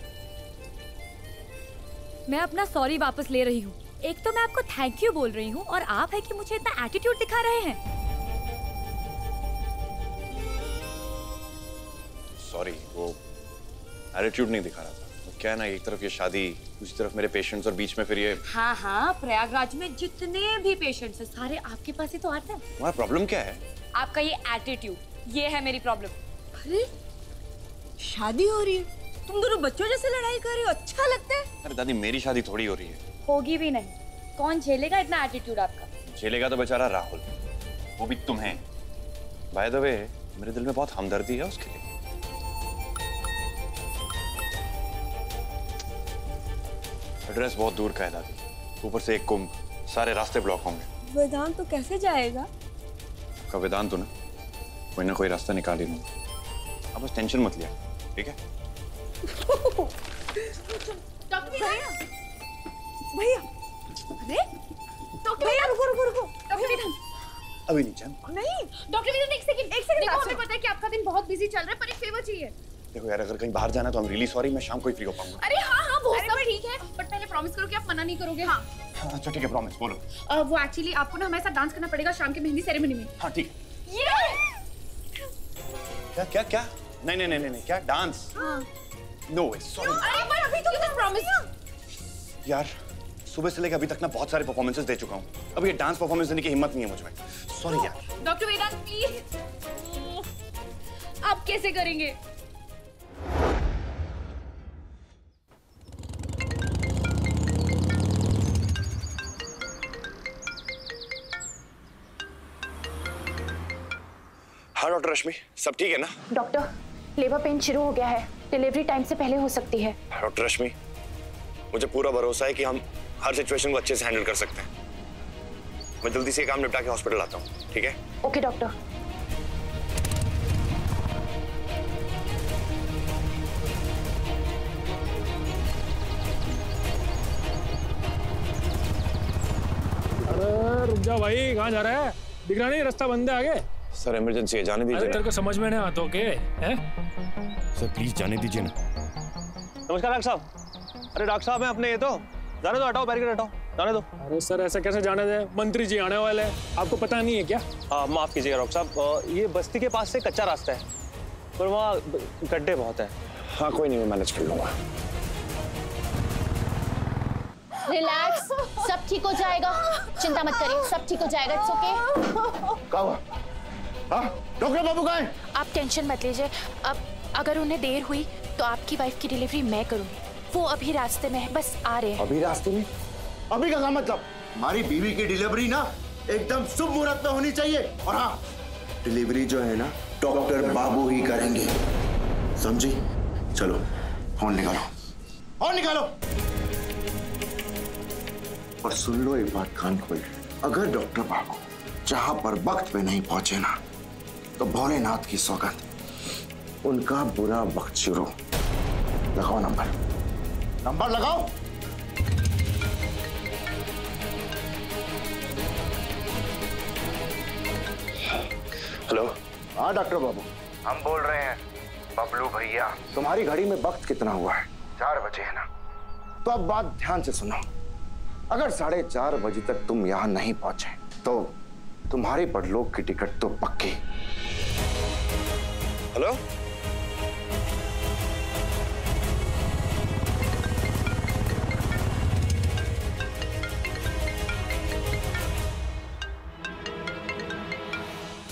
मैं अपना सॉरी वापस ले रही हूँ। एक तो मैं आपको थैंक यू बोल रही हूँ और आप है कि मुझे इतना एटीट्यूड दिखा रहे हैं। सॉरी, वो एटीट्यूड नहीं दिखा रहा था। वो क्या है ना, एक तरफ ये शादी, दूसरी तरफ मेरे पेशेंट्स और बीच में फिर ये। हाँ हाँ, प्रयागराज में जितने भी पेशेंट्स हैं सारे आपके पास ही तो आते हैं। तुम्हारा प्रॉब्लम क्या है? आपका ये एटीट्यूड, ये है मेरी प्रॉब्लम। अरे शादी हो रही है, तुम दोनों बच्चों जैसे लड़ाई कर रही हो, अच्छा लगता है? अरे दादी, मेरी शादी थोड़ी हो रही है। होगी भी नहीं। कौन झेलेगा इतना एटीट्यूड आपका? झेलेगा तो बेचारा राहुल, वो भी तुम्हें। बाय द वे, मेरे दिल में बहुत हमदर्दी है उसके लिए। एड्रेस बहुत दूर का है दादी, ऊपर से एक कुंभ, सारे रास्ते ब्लॉक होंगे। वेदांत तो कैसे जाएगा? का वेदांत तो ना कोई ना कोई रास्ता निकाल ही लूंगा। आप बस टेंशन मत लिया, ठीक है? डॉक्टर भैया, भैया, अरे डॉक्टर भैया रुको रुको रुको। डॉक्टर विधान, अभी नहीं जान। नहीं डॉक्टर विधान एक सेकंड। देखो, हमें पता है कि आपका दिन बहुत बिजी चल रहा है, पर एक फेवर चाहिए। देखो यार, अगर कहीं बाहर जाना तो I'm really sorry, मैं शाम को ही फ्री हो पाऊंगा। अरे हाँ हाँ, वो सब ठीक है, बट पहले प्रॉमिस करो कि आप मना नहीं करोगे। हाँ अच्छा ठीक है, प्रॉमिस बोलो। वो एक्चुअली आपको ना हमारे साथ डांस करना पड़ेगा शाम की मेहंदी सेरेमनी में। हाँ ठीक है। क्या क्या क्या? नहीं नहीं नहीं नहीं, क्या डांस? नो वे, सॉरी। अरे पर अभी तो कितना प्रॉमिस। यार सुबह से लेकर अभी तक ना बहुत सारे परफॉर्मेंसेस दे चुका हूँ, अब ये डांस परफॉर्मेंस देने की हिम्मत नहीं है मुझ में। सॉरी यार। डॉक्टर वेदांत प्लीज, आप कैसे करेंगे? हाँ डॉक्टर रश्मि, सब ठीक है ना? डॉक्टर, लेबर पेन शुरू हो गया है, डिलीवरी टाइम से पहले हो सकती है। डॉक्टर रश्मि, मुझे पूरा भरोसा है कि हम हर सिचुएशन को अच्छे से हैंडल कर सकते हैं। मैं जल्दी से काम निपटा के हॉस्पिटल आता हूँ, ठीक है? Okay doctor. अरे रुक जा भाई, कहाँ जा रहा है? दिख रहा नहीं, रास्ता बंद है आगे। सर इमरजेंसी है, जाने दीजिए। तेरे को समझ में नहीं आता के? सर प्लीज जाने दीजिए ना। नमस्कार डॉक्टर साहब। अरे डॉक्टर साहब, मैं अपने ये तो जाने दो, हटाओ बैरिकेड हटाओ, जाने दो। अरे सर ऐसे कैसे जाने दे? मंत्री जी आने वाले हैं, आपको पता नहीं है क्या? माफ कीजिएगा डॉक्टर साहब, ये बस्ती के पास से कच्चा रास्ता है, पर वहाँ गड्ढे बहुत है। हाँ कोई नहीं, मैं मैनेज कर लूंगा। रिलैक्स, सब ठीक हो जाएगा, चिंता मत करिए, सब ठीक हो जाएगा। It's okay. क्या हुआ? डॉक्टर बाबू कहाँ हैं? आप टेंशन मत लीजिए। अब अगर उन्हें देर हुई तो आपकी वाइफ की डिलीवरी मैं करूंगी। वो अभी रास्ते में है, बस आ रहे हैं। अभी रास्ते में? अभी का मतलब? हमारी बीवी की डिलीवरी ना एकदम शुभ मुहूर्त में होनी चाहिए। और हाँ, डिलीवरी जो है ना डॉक्टर बाबू ही करेंगे, समझी? चलो फोन निकालो, फोन निकालो। और सुन लो एक बात कान खोल, अगर डॉक्टर बाबू जहां पर वक्त पे नहीं पहुंचे ना, तो भोलेनाथ की सौगंध उनका बुरा वक्त शुरू। लगाओ नंबर, नंबर लगाओ। हेलो। हाँ डॉक्टर बाबू, हम बोल रहे हैं बबलू भैया। तुम्हारी घड़ी में वक्त कितना हुआ है? 4 बजे है ना? तो अब बात ध्यान से सुनो। अगर 4:30 बजे तक तुम यहाँ नहीं पहुंचे तो तुम्हारी परलोक की टिकट तो पक्की। हेलो?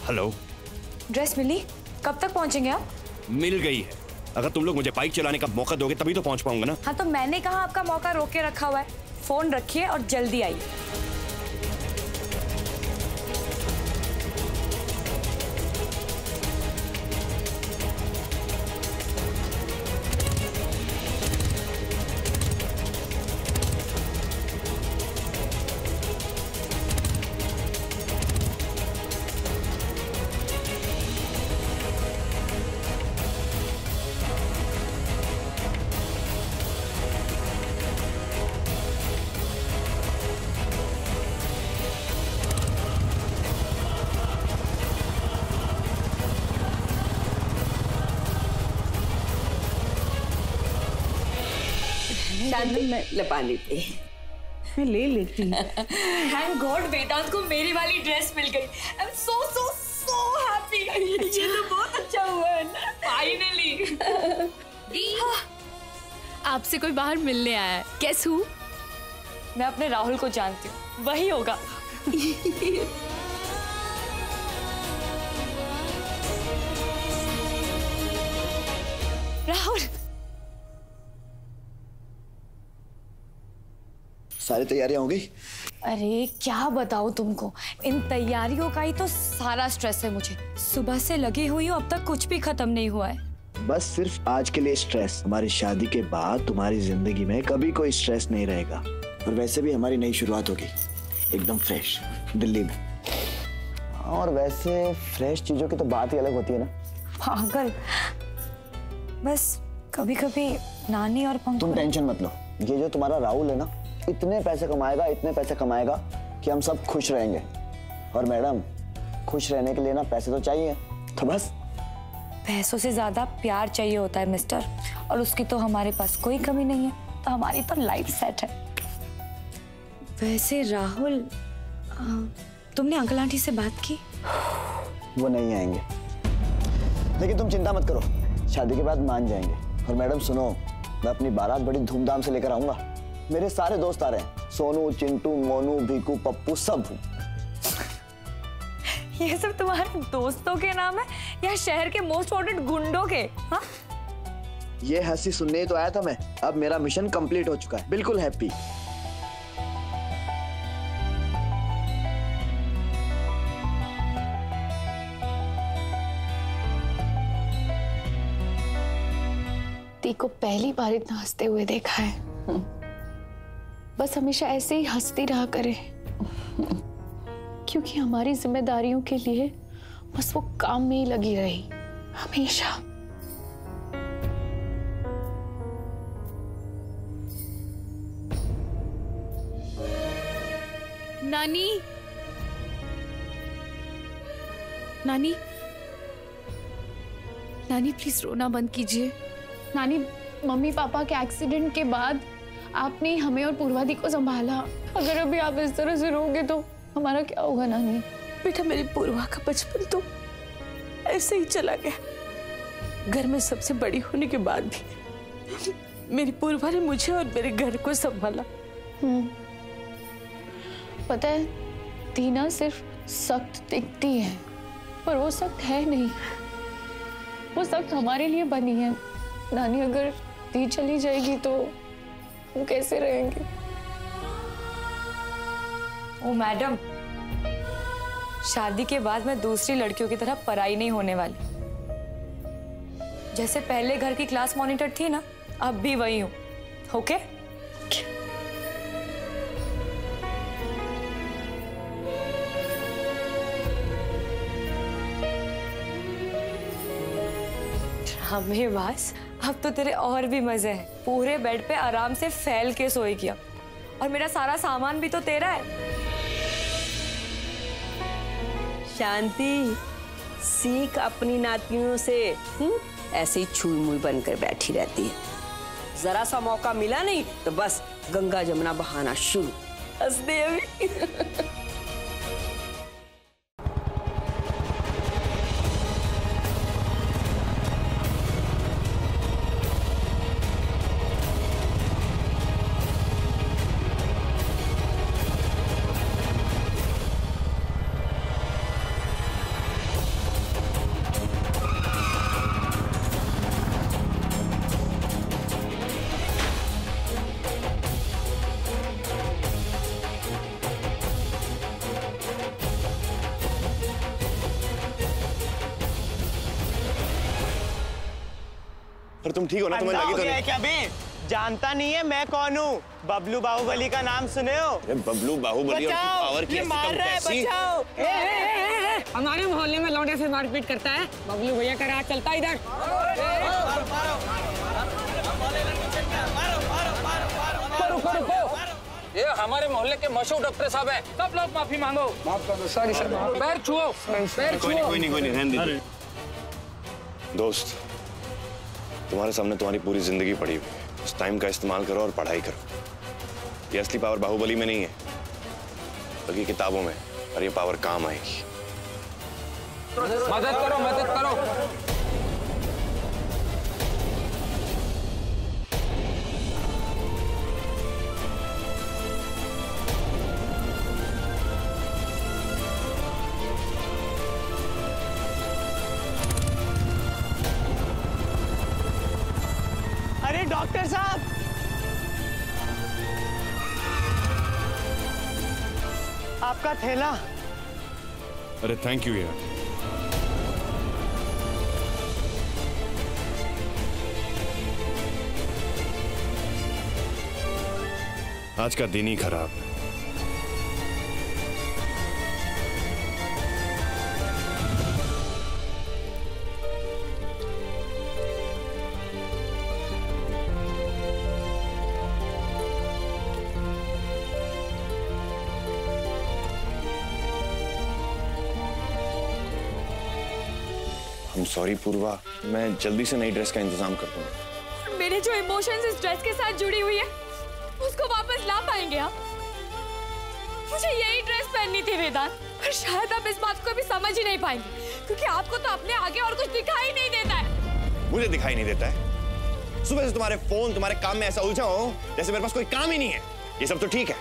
हेलो? ड्रेस मिली? कब तक पहुंचेंगे आप? मिल गई है। अगर तुम लोग मुझे बाइक चलाने का मौका दोगे तभी तो पहुंच पाऊंगा ना। हाँ, तो मैंने कहा आपका मौका रोक के रखा हुआ है। फोन रखिए और जल्दी आइए। मैं पानी पे मैं ले लेती हूँ। थैंक गॉड वेदांत को मेरी वाली ड्रेस मिल गई। I am so so so happy. ये तो बहुत अच्छा हुआ है ना, फाइनली। आपसे कोई बाहर मिलने आया है। कैसे हूँ? मैं अपने राहुल को जानती हूँ, वही होगा। राहुल, सारी तैयारियां हो गई? अरे क्या बताऊँ तुमको, इन तैयारियों का ही तो सारा स्ट्रेस है मुझे। सुबह से लगी हुई हूँ, अब तक कुछ भी खत्म नहीं हुआ है। बस सिर्फ आज के लिए स्ट्रेस। हमारी शादी के बाद तुम्हारी जिंदगी में कभी कोई स्ट्रेस नहीं रहेगा। और वैसे भी हमारी नई शुरुआत होगी एकदम फ्रेश, दिल्ली में। और वैसे फ्रेश चीजों की तो बात ही अलग होती है ना। पागल, बस कभी कभी नानी और पंकज। तुम टेंशन मत लो, ये जो तुम्हारा राहुल है ना, इतने पैसे कमाएगा कि हम सब खुश रहेंगे। और मैडम, खुश रहने के लिए ना पैसे तो चाहिए, तो बस। पैसों से ज्यादा प्यार चाहिए होता है मिस्टर, और उसकी तो हमारे पास कोई कमी नहीं है, तो हमारी तो लाइफ सेट है। वैसे राहुल, तुमने अंकल आंटी से बात की? वो नहीं आएंगे, लेकिन तुम चिंता मत करो, शादी के बाद मान जाएंगे। और मैडम सुनो, मैं अपनी बारात बड़ी धूमधाम से लेकर आऊंगा। मेरे सारे दोस्त आ रहे हैं, सोनू, चिंटू, मोनू, भीकू, पप्पू, सब। ये सब तुम्हारे दोस्तों के नाम है या शहर के मोस्ट वांटेड गुंडों के? हाँ? ये हंसी सुनने ही तो आया था मैं। अब मेरा मिशन कंप्लीट हो चुका है, बिल्कुल हैप्पी। ती को पहली बार इतना हंसते हुए देखा है। बस हमेशा ऐसे ही हंसती रहा करे, क्योंकि हमारी जिम्मेदारियों के लिए बस वो काम में ही लगी रही, हमेशा। नानी, नानी, नानी प्लीज रोना बंद कीजिए। नानी, मम्मी पापा के एक्सीडेंट के बाद आपने हमें और पूर्वादी को संभाला। अगर अभी आप इस तरह से रोगे तो हमारा क्या होगा नानी? बेटा, मेरी पूर्वा का बचपन तो ऐसे ही चला गया। घर में सबसे बड़ी होने के बाद भी मेरी पूर्वा ने मुझे और मेरे घर को संभाला। पता है, दीना सिर्फ सख्त दिखती है पर वो सख्त है नहीं। वो सख्त हमारे लिए बनी है। नानी, अगर दी चली जाएगी तो हम कैसे रहेंगे? ओ मैडम, शादी के बाद मैं दूसरी लड़कियों की तरह पराई नहीं होने वाली। जैसे पहले घर की क्लास मॉनिटर थी ना, अब भी वही हूँ। ओके? हमें बस अब तो तेरे और भी मजे हैं। पूरे बेड पे आराम से फैल के सोएगी अब, और मेरा सारा सामान भी तो तेरा है। शांति, सीख अपनी नातियों से। ऐसे ही छुई मुई बनकर बैठी रहती है। जरा सा मौका मिला नहीं तो बस गंगा जमुना बहाना शुरू। हंस दे अभी। पर तुम ठीक हो ना? तुम्हें लगी तो नहीं? क्या बे? जानता नहीं है मैं कौन हूँ? बबलू बाहुबली का नाम सुने हो? अरे बबलू बाहुबली और पावर की मार रहा है, बचाओ। हमारे मोहल्ले में लौंडे से मारपीट करता है। बबलू भैया का राज चलता है इधर। ये हमारे मोहल्ले के मशहूर डॉक्टर साहब हैं। सब लोग माफी मांगो। माफ कर दो। Sorry sir. पैर छुओ। कोई नहीं रहने दीजिए। दोस्त, तुम्हारे सामने तुम्हारी पूरी जिंदगी पड़ी हुई है। उस टाइम का इस्तेमाल करो और पढ़ाई करो। ये असली पावर बाहुबली में नहीं है, बल्कि किताबों में। और ये पावर काम आएगी। मदद करो, मदद करो। अरे डॉक्टर साहब, आपका थैला। अरे थैंक यू यार। आज का दिन ही खराब है। सॉरी पूर्वा, मैं जल्दी से नई ड्रेस का इंतजाम कर दूंगा। मेरे जो इमोशंस इस ड्रेस के साथ जुड़ी हुई है, उसको वापस ला पाएंगे आप? मुझे यही ड्रेस पहननी थी वेदांत, पर शायद आप इस बात को भी समझ ही नहीं पाएंगे, क्योंकि आपको तो अपने आगे और कुछ दिखाई नहीं देता है। मुझे दिखाई नहीं देता है? सुबह से तुम्हारे फोन, तुम्हारे काम में ऐसा उलझा हो जैसे मेरे पास कोई काम ही नहीं है। ये सब तो ठीक है।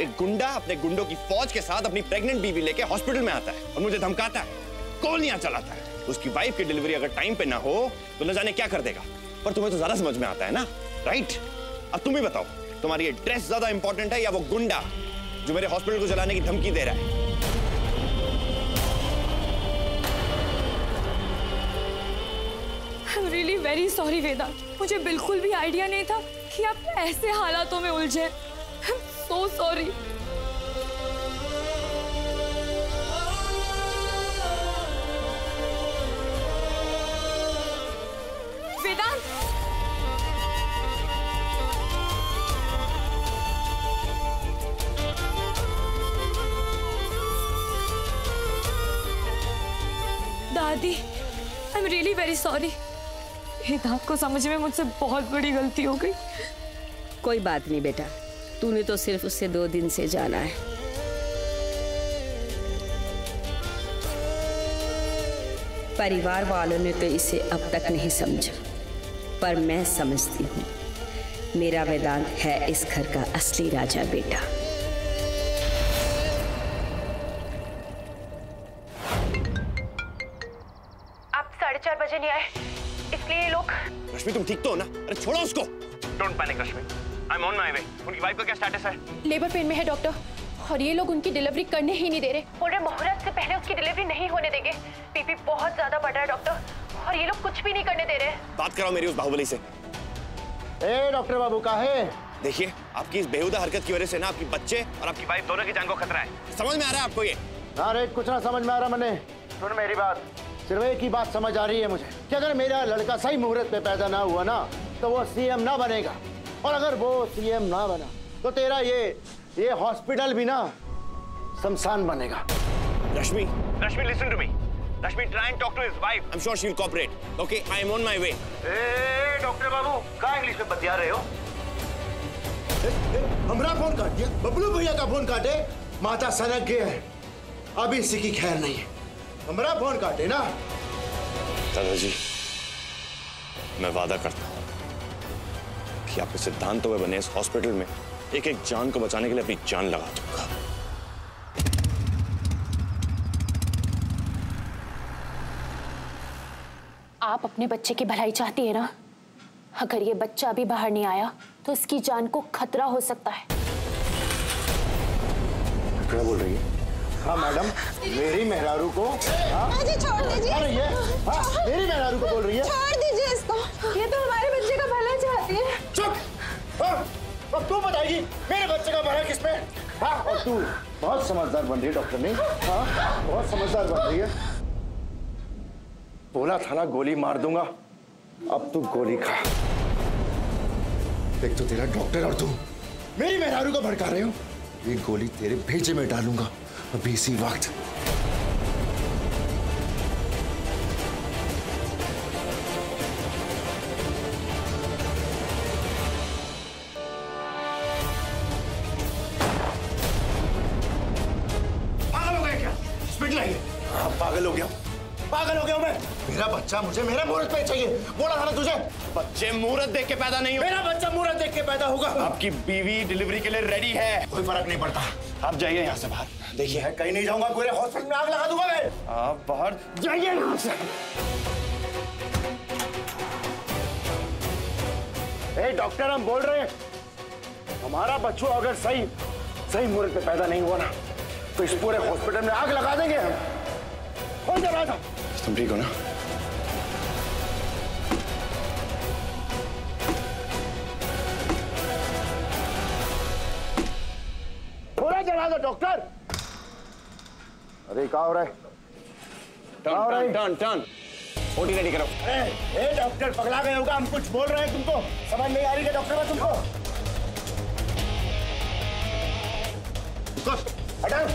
एक गुंडा अपने गुंडों की फौज के साथ अपनी प्रेग्नेंट बीवी लेके हॉस्पिटल में आता है और मुझे धमकाता है, गोलियां चलाता है। उसकी वाइफ की डिलीवरी अगर टाइम पे ना हो तो न जाने क्या कर देगा। पर तुम्हें तो ज्यादा समझ में आता है ना, राइट? अब तुम ही बताओ, तुम्हारी ये ड्रेस ज्यादा इंपॉर्टेंट है या वो गुंडा जो मेरे हॉस्पिटल को जलाने की धमकी दे रहा है? I'm really very sorry वेदांत, मुझे बिल्कुल भी आइडिया नहीं था कि आप ऐसे हालातों में उलझे। I'm so sorry। वेदांत, दादी, I am really very sorry. Vedant को समझ में मुझसे बहुत बड़ी गलती हो गई। कोई बात नहीं बेटा, तूने तो सिर्फ उससे 2 दिन से जाना है। परिवार वालों ने तो इसे अब तक नहीं समझा, पर मैं समझती हूँ। मेरा वेदांत है इस घर का असली राजा बेटा। आप 4:30 बजे नहीं आए, इसलिए ये लोग। रश्मि तुम ठीक तो हो ना? अरे छोड़ो उसको। Don't panic Rashmi, I am on my way. उनकी वाइफ का क्या स्टेटस है? लेबर पेन में है डॉक्टर, और ये लोग उनकी डिलीवरी करने ही नहीं दे रहे। बोल रहे मुहूर्त से पहले उसकी डिलीवरी नहीं होने देंगे। बीपी बहुत ज्यादा बढ़ रहा है डॉक्टर, और ये लोग कुछ भी नहीं करने दे रहे। बात कराओ मेरी उस बाहुबली से। ए डॉक्टर बाबू काहे? देखिए, आपकी इस बेहुदा हरकत की वजह से ना आपकी बच्चे और आपकी वाइफ दोनों की जान को खतरा है। समझ में आ रहा है आपको ये? अरे कुछ ना समझ में आ रहा मैंने। सुन मेरी बात, सिर्फ एक ही बात समझ आ रही है मुझे कि अगर मेरा लड़का सही मुहूर्त पे पैदा ना हुआ ना तो वो सीएम ना बनेगा, और अगर वो सीएम ना बना तो तेरा ये हॉस्पिटल भी ना शमशान बनेगा। रश्मि, listen to me. Rashmi, try and talk to his wife. I'm sure she'll cooperate. Okay, I am on my way. ए डॉक्टर बाबू, कहाँ इंग्लिश में बतिया रहे हो? हमरा फोन काट दिया, बबलू भैया का फोन काटे, माता सनक गए हैं, अभी इसी की खैर नहीं है। हमरा फोन काटे ना। दादाजी, मैं वादा करता हूँ कि आपके सिद्धांतों में बने इस हॉस्पिटल में एक एक जान को बचाने के लिए अपनी जान लगा दूंगा। आप अपने बच्चे की भलाई चाहती है ना? अगर ये बच्चा अभी बाहर नहीं आया तो इसकी जान को खतरा हो सकता है। क्या बोल रही है? हाँ मैडम, मेरी मेहरारू को। जी छोड़ दीजिए। अरे ये मेरी मेहरारू को बोल रही है। छोड़ दीजिए इसको, ये तो हमारे बच्चे का भला चाहती है। चुप! अब तू बताएगी मेरे बच्चे का भला किस पे? हाँ, और तू बहुत समझदार बन रही है डॉक्टर ने। हाँ, बहुत समझदार बन रही है। बोला था ना गोली मार दूंगा, अब तू गोली खा। एक तो तेरा डॉक्टर और तू मेरी मेहरारू को भड़का रहे हो। ये गोली तेरे भेजे में डालूंगा अभी इसी वक्त। पागल हो गए क्या? स्पीड लाइए। पागल हो गया, पागल हो गया मैं। मेरा बच्चा मुझे मेरे मुहूर्त पे चाहिए। बोला था ना तुझे, बच्चे मुहूर्त देख के पैदा नहीं होगा। मेरा बच्चा मुहूर्त देख के पैदा होगा। आपकी बीवी डिलीवरी के लिए रेडी है। कोई फर्क नहीं पड़ता। आप जाइए यहाँ से बाहर। देखिए, मैं कहीं नहीं जाऊंगा, पूरे हॉस्पिटल में आग लगा दूंगा मैं। आप बाहर जाइए यहाँ से। ए डॉक्टर, हम बोल रहे हैं हमारा बच्चों अगर सही मुहूर्त पे पैदा नहीं हुआ ना तो इस पूरे हॉस्पिटल में आग लगा देंगे हम। हो जा रहा था। तुम ठीक हो ना? थोड़ा जला दो डॉक्टर। अरे क्या हो रहा है? टर्न ओटी रेडी करो। ए डॉक्टर, पगला गए होगा, हम कुछ बोल रहे हैं तुमको समझ नहीं आ रही है डॉक्टर मैं तुमको। हटाओ।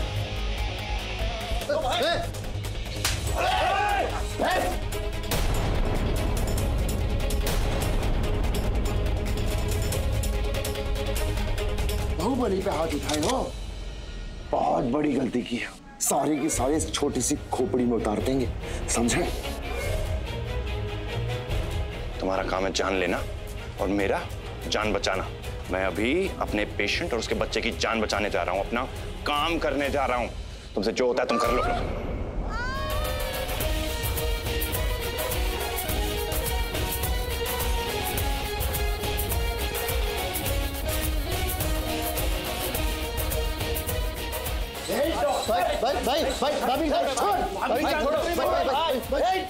बाहुबली पे हाथ उठाए हो, बहुत बड़ी गलती की है। सारी की सारी इस छोटी सी खोपड़ी में उतार देंगे, समझे? तुम्हारा काम है जान लेना और मेरा जान बचाना। मैं अभी अपने पेशेंट और उसके बच्चे की जान बचाने जा रहा हूं, अपना काम करने जा रहा हूं। तुमसे जो होता है तुम कर लो।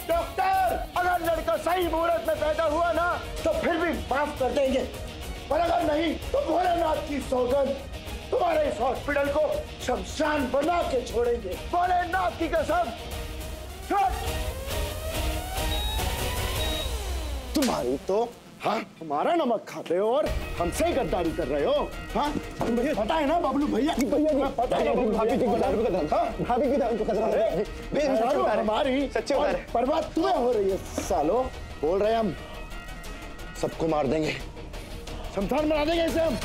डॉक्टर, अगर लड़का सही मुहूर्त में पैदा हुआ ना तो फिर भी माफ कर देंगे, पर अगर नहीं तो भोलेनाथ की सौगंध तुम्हारे इस हॉस्पिटल को शमशान बना के छोड़ेंगे। भोलेनाथ की कसम। तुम्हारी तो हाँ, हमारा नमक खाते हो और हमसे ही गद्दारी कर रहे हो। हाँ, तुम्हें पता है ना बबलू भैया, पता है हमारी सच्ची बर्बाद तुम्हें हो रही है। सालो बोल रहे हम सबको मार देंगे, शमशान बना देंगे इसे हम।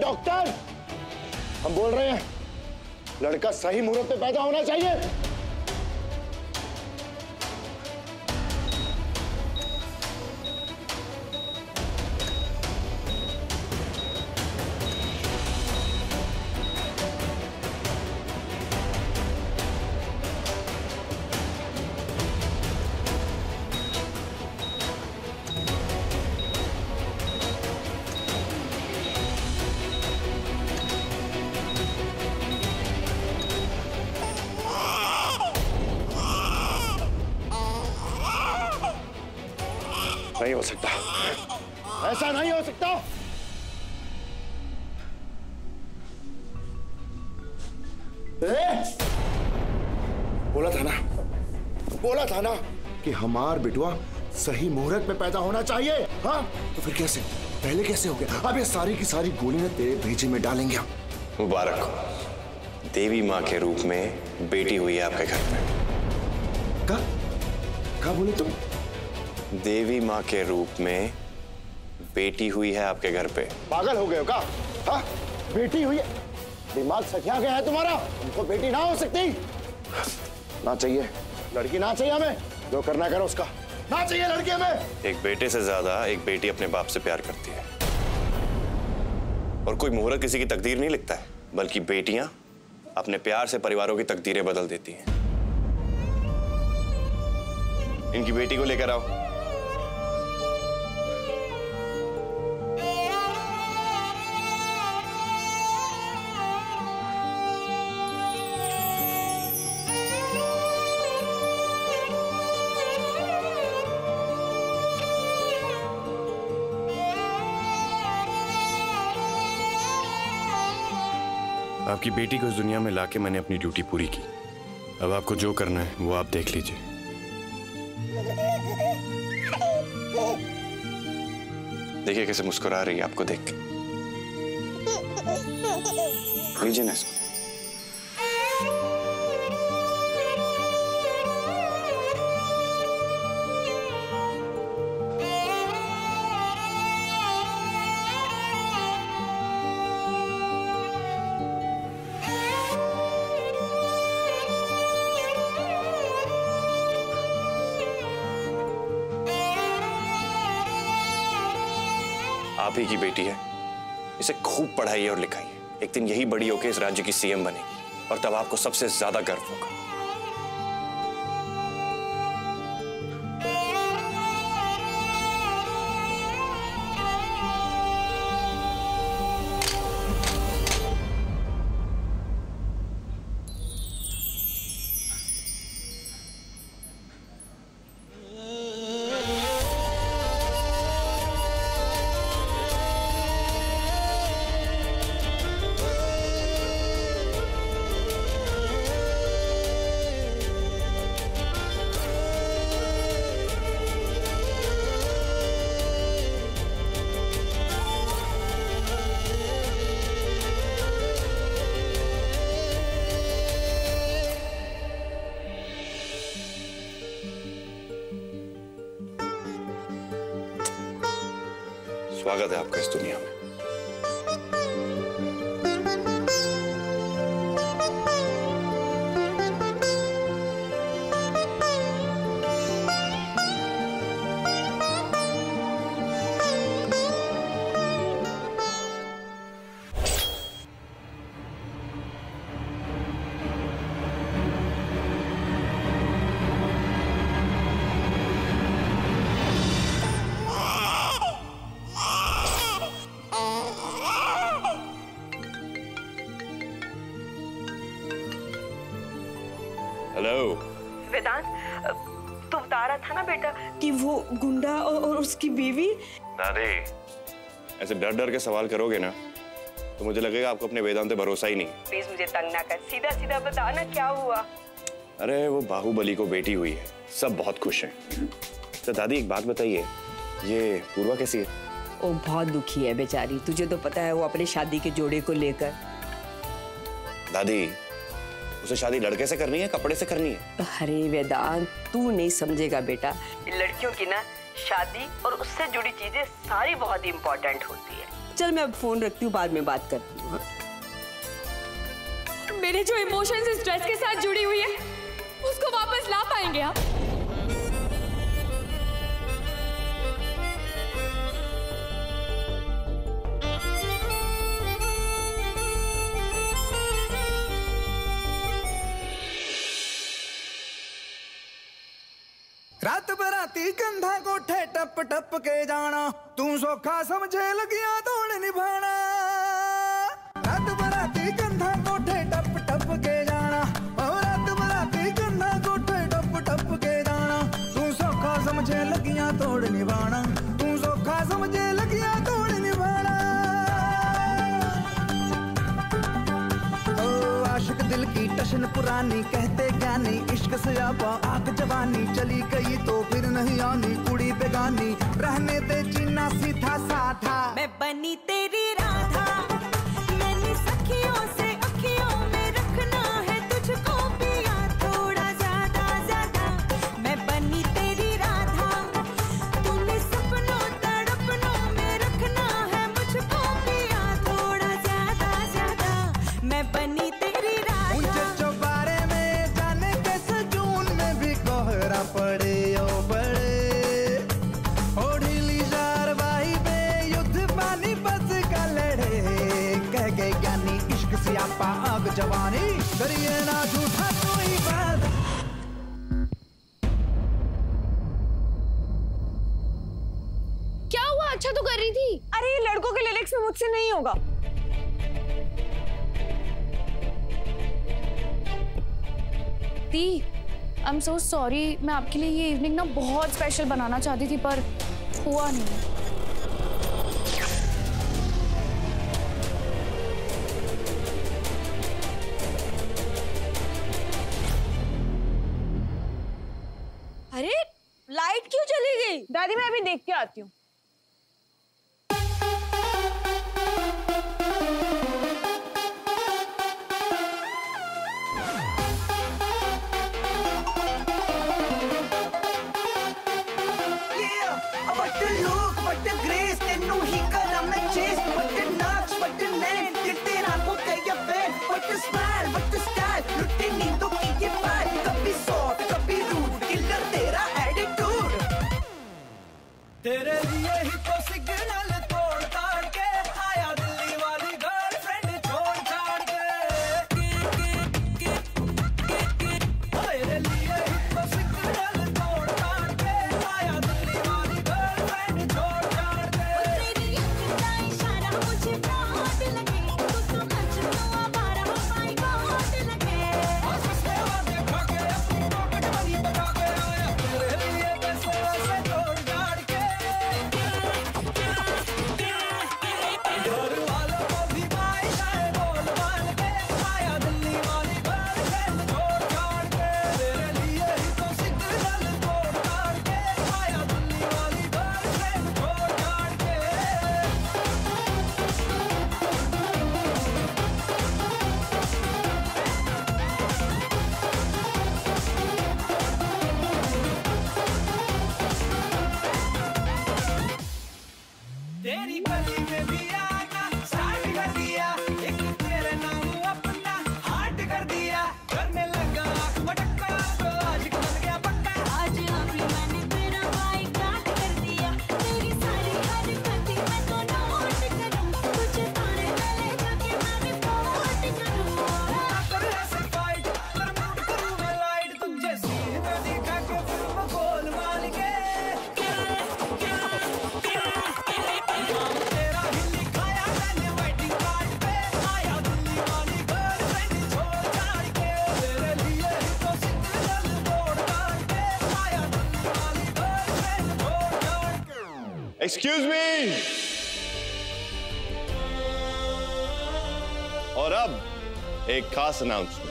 डॉक्टर, हम बोल रहे हैं लड़का सही मुहूर्त पे पैदा होना चाहिए। नहीं हो सकता, ऐसा नहीं हो सकता। बोला था ना कि हमार बिटवा सही मुहूर्त में पैदा होना चाहिए। हाँ तो फिर कैसे, पहले कैसे हो गया? अब ये सारी की सारी गोली ने तेरे भेजे में डालेंगे। मुबारक हो, देवी माँ के रूप में बेटी हुई है आपके घर में। क्या बोले तुम? देवी माँ के रूप में बेटी हुई है आपके घर पे। पागल हो गए हो क्या? हाँ बेटी हुई है, दिमाग सकिया गया है तुम्हारा? उनको बेटी ना हो सकती, ना चाहिए लड़की, ना चाहिए हमें, जो करना करो उसका, ना चाहिए लड़की हमें। एक बेटे से ज्यादा एक बेटी अपने बाप से प्यार करती है, और कोई मुहूर्त किसी की तकदीर नहीं लिखता है, बल्कि बेटियां अपने प्यार से परिवारों की तकदीरें बदल देती हैं। इनकी बेटी को लेकर आओ। आपकी बेटी को इस दुनिया में लाके मैंने अपनी ड्यूटी पूरी की। अब आपको जो करना है वो आप देख लीजिए। देखिए कैसे मुस्कुरा रही है आपको देख के। लीजिए ना इसको। आप ही की बेटी है, इसे खूब पढ़ाइए और लिखाइए। एक दिन यही बड़ी होकर इस राज्य की सीएम बनेगी, और तब आपको सबसे ज्यादा गर्व होगा। स्वागत है आपका इस दुनिया में। हेलो वेदांत, तू बता रहा था ना बेटा कि वो गुंडा और उसकी बीवी। दादी, ऐसे डर डर के सवाल करोगे ना तो मुझे लगेगा आपको अपने वेदांत पे भरोसा ही नहीं। प्लीज मुझे तंग ना कर, सीधा सीधा बता ना क्या हुआ। अरे वो बाहुबली को बेटी हुई है, सब बहुत खुश हैं। तो दादी एक बात बताइए, ये पूर्वा कैसी है? वो बहुत दुखी है बेचारी, तुझे तो पता है वो अपने शादी के जोड़े को लेकर। दादी, उसे शादी लड़के से करनी है कपड़े से करनी है? अरे वेदांत, तू नहीं समझेगा बेटा, लड़कियों की ना शादी और उससे जुड़ी चीजें सारी बहुत इम्पोर्टेंट होती है। चल मैं अब फोन रखती हूँ, बाद में बात करती हूँ। मेरे जो इमोशंस इस ड्रेस के साथ जुड़ी हुई है उसको वापस ला पाएंगे आप? रात बराती कंधा कोठे टप टप के जाना, तू सौखा समझे लगिया तोड़ निभाना। रात बराती कंधा कोठे टप टप के जाना, और रात बराती कंधा कोठे टप टप के जाना, तू सौखा समझे लगिया तोड़ निभाना, तू सौखा समझे लगिया तोड़ निभाना। ओ आशिक दिल की टशन पुरानी, कहते ज्ञानी इश्क से आपा आग जवानी, चली गई तो फिर नहीं आनी, कुड़ी बेगानी रहने दे जीना सीधा साधा। मैं बनी तेरी राधा, मैंने सखियों से अखियों में रखना है तुझको पिया थोड़ा ज्यादा ज्यादा। मैं बनी तेरी राधा, तूने सपनों तड़पनों में रखना है मुझको पिया थोड़ा ज्यादा ज्यादा। मैं बनी तेरी राधा। मुझे चौबारे में जाने के सजून में भी कोहरा पड़े ओ बड़े, ओ ढीली ज़ारवाही में युद्ध पानी बस का लड़े, कह गए ज्ञानी इश्क से आपा आग जवानी, करिए ना झूठा कोई बात। क्या हुआ? अच्छा तो कर रही थी। अरे ये लड़कों के लिरिक्स में मुझसे नहीं होगा। दी, आई एम सो सॉरी, मैं आपके लिए ये इवनिंग ना बहुत स्पेशल बनाना चाहती थी पर हुआ नहीं। अरे लाइट क्यों चली गई? दादी मैं अभी देख के आती हूँ। तेरे लिए ही तो सिग्नल तोड़ ताड़ के आया दिल्ली वाली गर्लफ्रेंड छोड़ छाड़ के। तेरे लिए ही तो सिग्नल तोड़ ताड़ के आया दिल्ली वाली गर्लफ्रेंड छोड़ छाड़ के। तेरी आँख का इशारा मुझे बहुत लगे, तू तो मजनू आवारा माय गॉड लगे। हंसते वादे खा के अपनी पॉकेट मनी बचा के आया, तेरे लिए पैसे वैसे तोड़ ताड़ के। घर वालों को भी बाइशाए बोल बाल के आया दिल्ली वाली गर्लफ्रेंड छोड़ छाड़ के। तेरे लिए ही तो सिग्नल तोड़ ताड़ के आया दिल्ली वाली गर्लफ्रेंड छोड़ छाड़ के। तेरी गली में भी आना स्टार्ट कर दिया, एक तेरे नाम अपना हार्ट कर दिया, करने लगा आँख मटक्का तो आज बन गया पक्का। आज अभी मैंने तेरा बाइकाट कर दिया, तेरी सारी हरकतें मैं तो नोट करूं, तुझे तारे गले जाके मैं रिपोर्ट करूं। कर ऐसे फाइट कर मूड करूं मैं लाइट, तुझे सीधा दिखा के फिल्म गोलमाल के। तेरा ही लिखाया मैंने वेडिंग कार्ड पे, आया दिल्ली वाली गर्लफ्रेंड छोड़ छाड़ के। तेरे लिए ही तो सिग्नल तोड़ ताड़ के आया दिल्ली वाली गर्लफ्रेंड छोड़ छाड़ के। Excuse me. और अब एक खास अनाउंसमेंट।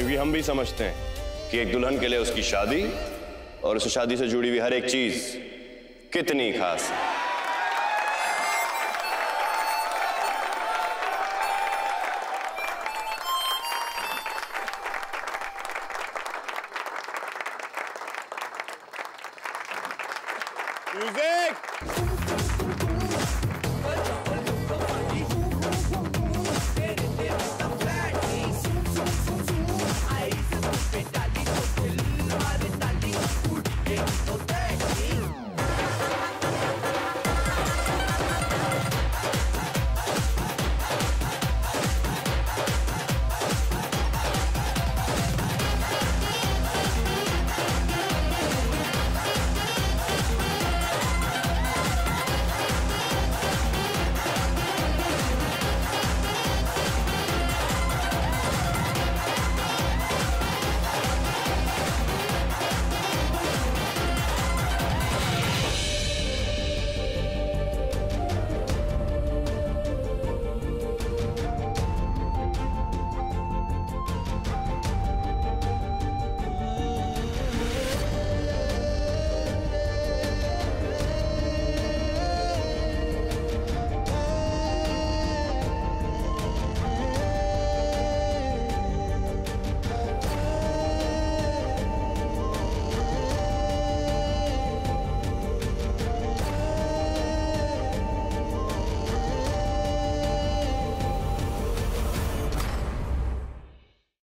क्योंकि हम भी समझते हैं कि एक दुल्हन के लिए उसकी शादी और उस शादी से जुड़ी हुई हर एक चीज कितनी खास है। म्यूजिक